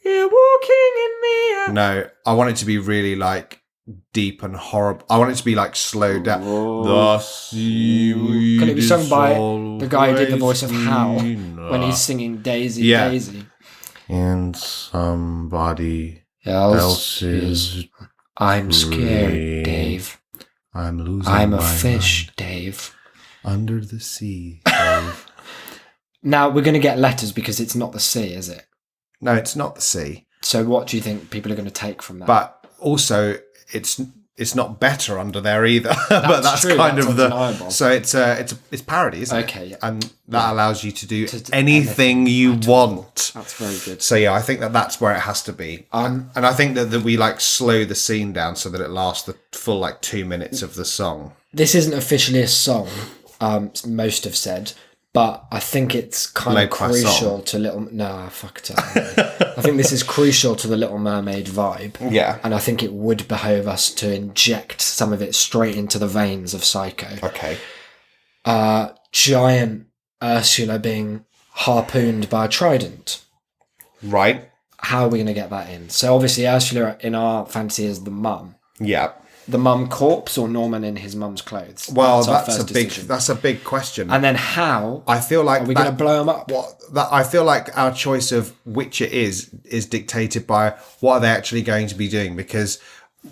Speaker 3: "We're walking in the air"?
Speaker 2: No, I want it to be really like deep and horrible. I want it to be like slowed down. The seaweed
Speaker 3: Can it be sung by
Speaker 2: is
Speaker 3: the guy who did the voice of Hal
Speaker 2: always
Speaker 3: when he's singing Daisy,
Speaker 2: Yeah.
Speaker 3: Daisy?
Speaker 2: and somebody
Speaker 3: Else
Speaker 2: else's.
Speaker 3: I'm scared,
Speaker 2: brain.
Speaker 3: Dave.
Speaker 2: I'm losing.
Speaker 3: I'm a
Speaker 2: my
Speaker 3: fish,
Speaker 2: mind.
Speaker 3: Dave.
Speaker 2: Under the sea. Dave.
Speaker 3: Now we're going to get letters because it's not the sea, is it?
Speaker 2: No, it's not the sea.
Speaker 3: So what do you think people are going to take from that?
Speaker 2: But also, it's not better under there either. But that's
Speaker 3: true,
Speaker 2: kind
Speaker 3: that's
Speaker 2: of the.
Speaker 3: undeniable.
Speaker 2: So it's parody, isn't it?
Speaker 3: Okay,
Speaker 2: And that allows you to do
Speaker 3: To do
Speaker 2: anything you want.
Speaker 3: that's very good.
Speaker 2: So yeah, I think that's where it has to be. And I think that we like slow the scene down so that it lasts the full like 2 minutes of the song.
Speaker 3: This isn't officially a song, most have said, but I think it's kind
Speaker 2: Le
Speaker 3: of crucial
Speaker 2: Croissant.
Speaker 3: to Little... No, fuck it. I think this is crucial to the Little Mermaid vibe.
Speaker 2: Yeah.
Speaker 3: And I think it would behove us to inject some of it straight into the veins of Psycho.
Speaker 2: Okay.
Speaker 3: Giant Ursula being harpooned by a trident.
Speaker 2: Right.
Speaker 3: How are we going to get that in? So obviously Ursula in our fantasy is the mum.
Speaker 2: Yeah.
Speaker 3: The mum corpse or Norman in his mum's clothes?
Speaker 2: Well,
Speaker 3: our
Speaker 2: that's
Speaker 3: first
Speaker 2: a big
Speaker 3: decision.
Speaker 2: that's a big question.
Speaker 3: And then how
Speaker 2: I feel like
Speaker 3: are we going to blow them up?
Speaker 2: I feel like our choice of which it is dictated by what are they actually going to be doing, because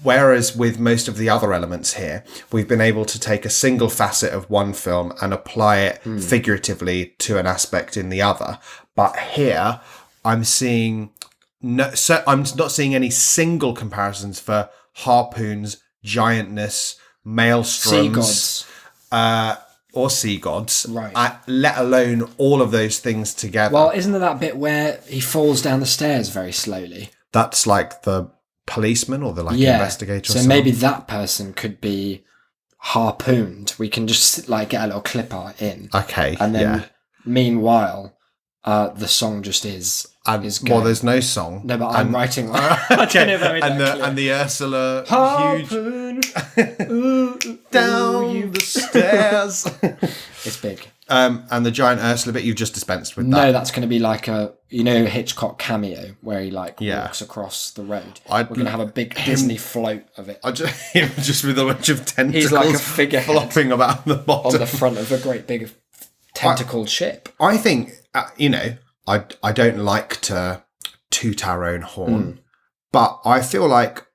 Speaker 2: whereas with most of the other elements here, we've been able to take a single facet of one film and apply it figuratively to an aspect in the other. But here, I'm seeing I'm not seeing any single comparisons for harpoons, giantness, maelstroms,
Speaker 3: Sea gods.
Speaker 2: or sea gods,
Speaker 3: Right.
Speaker 2: let alone all of those things together.
Speaker 3: Well, isn't there that bit where he falls down the stairs very slowly?
Speaker 2: That's like the policeman or the investigator. Or
Speaker 3: So
Speaker 2: something.
Speaker 3: maybe that person could be harpooned. We can just like get a little clip art in,
Speaker 2: Okay,
Speaker 3: and then
Speaker 2: yeah.
Speaker 3: meanwhile, the song just is
Speaker 2: Well,
Speaker 3: going.
Speaker 2: there's no song.
Speaker 3: No, but I'm writing. I don't know if I made that clear.
Speaker 2: And the Ursula huge
Speaker 3: Harpoon. Ooh, ooh,
Speaker 2: down the stairs.
Speaker 3: It's big.
Speaker 2: And the giant Ursula bit you've just dispensed with that.
Speaker 3: No, that's going to be like a Hitchcock cameo where he like
Speaker 2: Yeah.
Speaker 3: walks across the road.
Speaker 2: I'd-
Speaker 3: We're going to have a big Disney float of it
Speaker 2: I just, him just with a bunch of tentacles
Speaker 3: He's like a figurehead
Speaker 2: flopping about the
Speaker 3: on
Speaker 2: bottom.
Speaker 3: the front of a great big tentacled ship.
Speaker 2: I think, I don't like to toot our own horn, but I feel like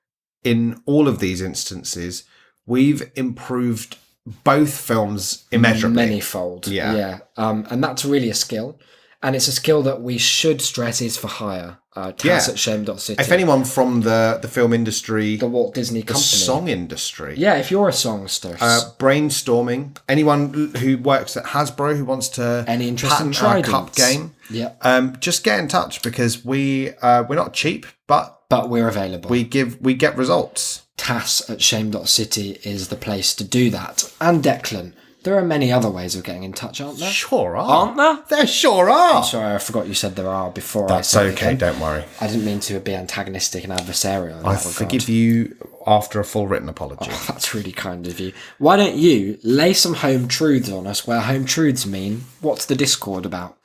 Speaker 2: in all of these instances, we've improved both films immeasurably.
Speaker 3: Manyfold.
Speaker 2: Yeah.
Speaker 3: Yeah. And that's really a skill. And it's a skill that we should stress is for hire. Tass at shame.city.
Speaker 2: If anyone from the film industry,
Speaker 3: The Walt Disney
Speaker 2: the
Speaker 3: Company.
Speaker 2: song industry,
Speaker 3: Yeah, if you're a songster.
Speaker 2: brainstorming, anyone who works at Hasbro who wants to
Speaker 3: Any interest in
Speaker 2: patent our
Speaker 3: tridents?
Speaker 2: cup game,
Speaker 3: Yeah.
Speaker 2: just get in touch because we're not cheap, but
Speaker 3: But we're available.
Speaker 2: we get results.
Speaker 3: Tass at shame.city is the place to do that. And Declan, there are many other ways of getting in touch, aren't there?
Speaker 2: Sure are.
Speaker 3: Aren't there?
Speaker 2: There sure are.
Speaker 3: Sorry, I forgot you said there are before
Speaker 2: That's
Speaker 3: I said
Speaker 2: okay,
Speaker 3: it.
Speaker 2: don't worry.
Speaker 3: I didn't mean to be antagonistic and adversarial in
Speaker 2: I
Speaker 3: that regard.
Speaker 2: forgive you after a full written apology.
Speaker 3: That's really kind of you. Why don't you lay some home truths on us where home truths mean what's the Discord about?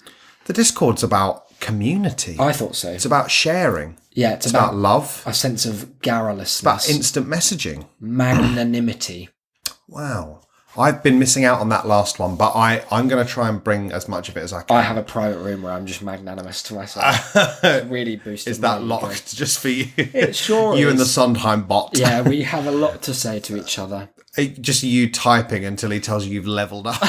Speaker 2: The Discord's about community.
Speaker 3: I thought so.
Speaker 2: It's about sharing.
Speaker 3: Yeah, it's
Speaker 2: It's about love.
Speaker 3: a sense of garrulousness,
Speaker 2: About instant messaging.
Speaker 3: magnanimity.
Speaker 2: Wow. I've been missing out on that last one, but I'm going to try and bring as much of it as I can.
Speaker 3: I have a private room where I'm just magnanimous to myself. It's really boosted.
Speaker 2: Is that
Speaker 3: my ego.
Speaker 2: locked just for you?
Speaker 3: It sure
Speaker 2: You and the
Speaker 3: is.
Speaker 2: Sondheim bot.
Speaker 3: Yeah, we have a lot to say to each other.
Speaker 2: Just you typing until he tells you you've leveled up.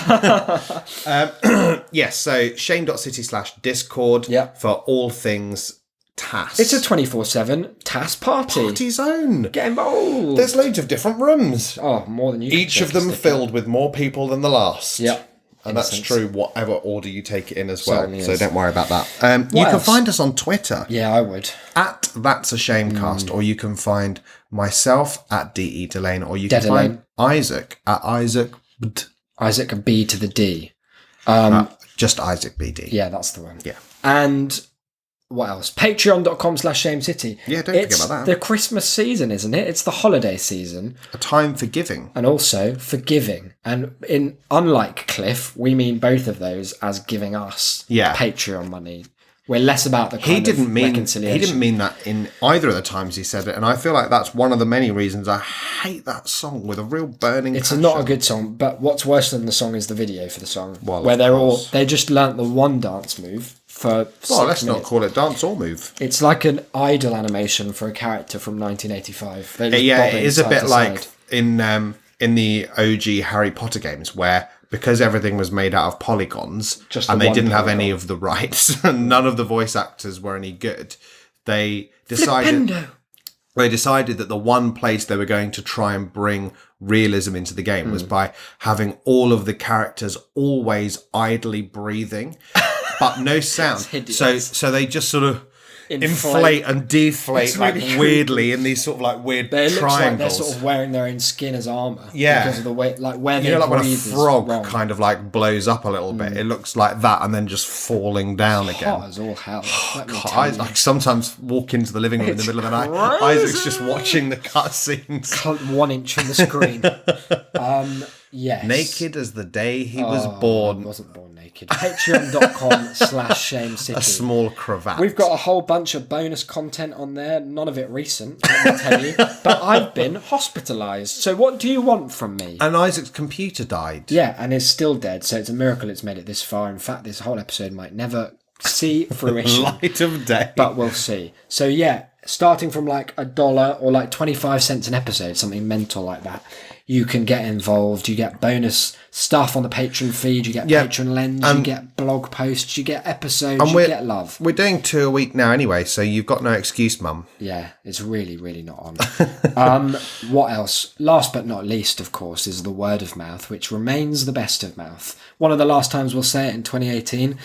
Speaker 2: Yes, so shame.city/discord
Speaker 3: Yeah.
Speaker 2: for all things TAS.
Speaker 3: It's a 24/7 TAS party.
Speaker 2: party's own.
Speaker 3: Get involved.
Speaker 2: There's loads of different rooms.
Speaker 3: Oh, more than you. can
Speaker 2: Each of
Speaker 3: check
Speaker 2: them
Speaker 3: a sticker.
Speaker 2: filled with more people than the last.
Speaker 3: Yeah.
Speaker 2: And that's
Speaker 3: Innocence.
Speaker 2: true whatever order you take it in as well.
Speaker 3: Certainly
Speaker 2: So
Speaker 3: is.
Speaker 2: don't worry about that. You can
Speaker 3: else?
Speaker 2: find us on Twitter
Speaker 3: Yeah, I would.
Speaker 2: at That's a Shamecast, or you can find myself at DE Delane, or you
Speaker 3: Dead
Speaker 2: can find
Speaker 3: Elaine.
Speaker 2: Isaac at Isaac,
Speaker 3: Isaac B to the D.
Speaker 2: just Isaac BD.
Speaker 3: Yeah, that's the one.
Speaker 2: Yeah.
Speaker 3: And what else? Patreon.com/ShameCity.
Speaker 2: Yeah, don't forget about that.
Speaker 3: The Christmas season, isn't it? It's the holiday season.
Speaker 2: A time for giving.
Speaker 3: And also for giving. And unlike Cliff, we mean both of those as giving us Patreon money. We're less about the kind of reconciliation.
Speaker 2: He didn't mean that in either of the times he said it, and I feel like that's one of the many reasons I hate that song with a real burning passion.
Speaker 3: It's not a good song, but what's worse than the song is the video for the song,
Speaker 2: well,
Speaker 3: where they just learnt the one dance move for 6
Speaker 2: let's
Speaker 3: minutes.
Speaker 2: not call it dance or move.
Speaker 3: It's like an idol animation for a character from 1985.
Speaker 2: It is a bit like in the OG Harry Potter games where, because everything was made out of polygons and they didn't have any of the rights and none of the voice actors were any good, they decided that the one place they were going to try and bring realism into the game was by having all of the characters always idly breathing but no sound. So they just sort of inflate and deflate weirdly in these sort of like weird triangles. Looks like
Speaker 3: they're sort of wearing their own skin as armor.
Speaker 2: Yeah,
Speaker 3: because of the way, like where they
Speaker 2: like when a
Speaker 3: breathe
Speaker 2: frog kind of like blows up a little bit. It looks like that, and then just falling down again.
Speaker 3: Hot as all hell.
Speaker 2: I like sometimes walk into the living room in the middle of the night. Isaac's just watching the cutscenes,
Speaker 3: 1 inch from the screen. Yes.
Speaker 2: Naked as the day he was born.
Speaker 3: He wasn't born naked. Patreon.com/ShameCity.
Speaker 2: A small cravat.
Speaker 3: We've got a whole bunch of bonus content on there. None of it recent, let me tell you. But I've been hospitalised. So what do you want from me?
Speaker 2: And Isaac's computer died.
Speaker 3: Yeah, and is still dead. So it's a miracle it's made it this far. In fact, this whole episode might never see fruition.
Speaker 2: Light of day.
Speaker 3: But we'll see. So yeah, starting from like $1 or like 25 cents an episode, something mental like that, you can get involved. You get bonus stuff on the Patreon feed. You get Patreon Lens. You get blog posts. You get episodes. And you get love.
Speaker 2: We're doing 2 a week now anyway, so you've got no excuse, Mum.
Speaker 3: Yeah, it's really, really not on. What else? Last but not least, of course, is the word of mouth, which remains the best of mouth. One of the last times we'll say it in 2018,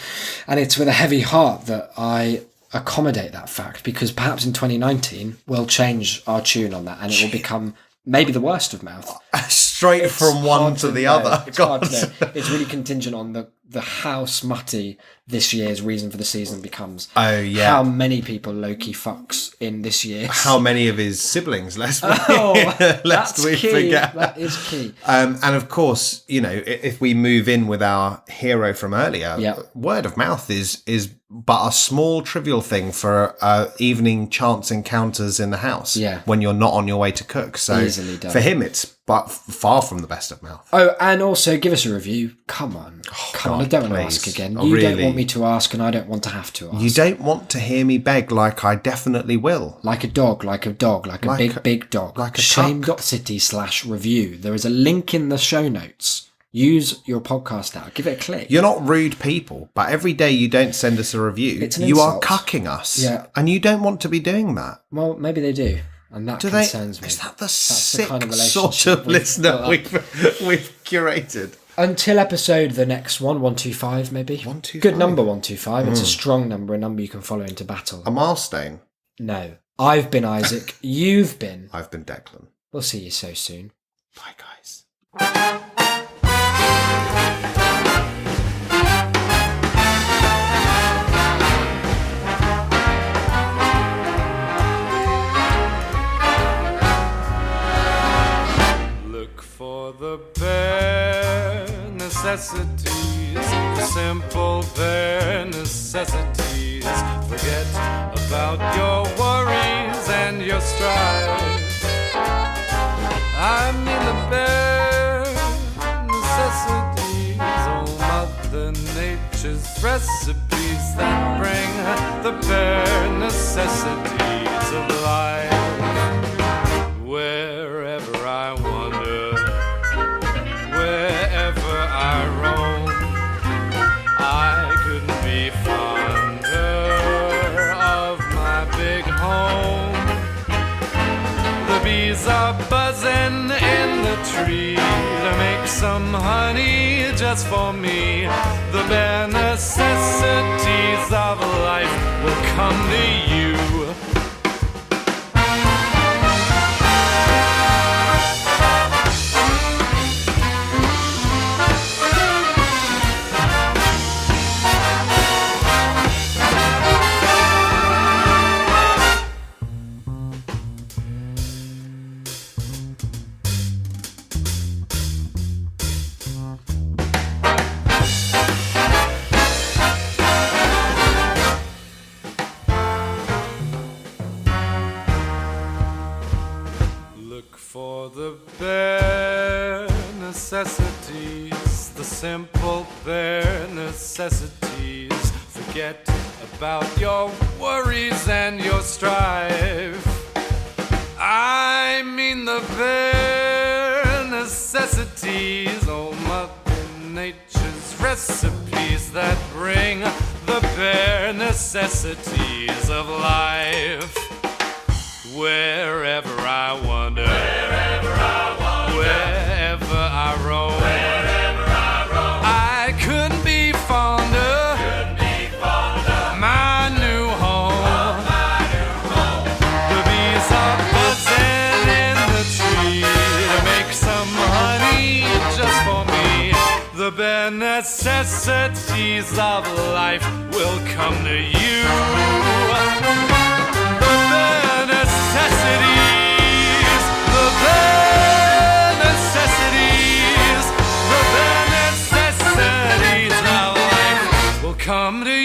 Speaker 3: and it's with a heavy heart that I accommodate that fact, because perhaps in 2019 we'll change our tune on that, and it will become maybe the worst of mouth.
Speaker 2: Straight from one to the other.
Speaker 3: It's hard to know. It's really contingent on the how smutty this year's reason for the season becomes.
Speaker 2: Oh, yeah.
Speaker 3: How many people Loki fucks in this year.
Speaker 2: How many of his siblings, lest we
Speaker 3: key.
Speaker 2: forget.
Speaker 3: That is key.
Speaker 2: And of course, you know, if we move in with our hero from earlier, word of mouth is but a small trivial thing for evening chance encounters in the house when you're not on your way to cook. So
Speaker 3: easily done.
Speaker 2: For him, it's far from the best of mouth.
Speaker 3: Oh, and also give us a review. Come on. I don't want to ask again. You don't want me to ask, and I don't want to have to ask.
Speaker 2: You don't want to hear me beg like I definitely will.
Speaker 3: Like a dog, like a big dog.
Speaker 2: Like a
Speaker 3: Shame.city/review. There is a link in the show notes. Use your podcast app. Give it a click.
Speaker 2: You're not rude people, but every day you don't send us a review, you are cucking us. Yeah. And you don't want to be do
Speaker 3: Well, maybe they do. And that concerns me.
Speaker 2: Is that the sick kind of sort of listener we've curated?
Speaker 3: Until episode, the next one, 125 maybe.
Speaker 2: 125.
Speaker 3: Good number, 125. It's a strong number, a number you can follow into battle.
Speaker 2: A milestone?
Speaker 3: No. I've been Isaac. You've been.
Speaker 2: I've been Declan.
Speaker 3: We'll see you so soon.
Speaker 2: Bye, guys.
Speaker 1: The bare necessities, the simple bare necessities. Forget about your worries and your strife. I mean the bare necessities, oh Mother Nature's recipes that bring the bare necessities of life. Wherever I wander, wherever I roam, I couldn't be fonder of my big home. The bees are buzzing in the tree to make some honey just for me. The bare necessities of life will come to you. simple bare necessities. Forget about your worries and your strife. I mean the bare necessities, oh Mother Nature's recipes that bring the bare necessities of life. Wherever I wander, wherever I roam, I couldn't be fonder, my new home. The bees are buzzing in the tree to make some honey just for me. The bare necessities of life will come to you. The bare necessities, the bare necessities, the bare necessities of life will come to you.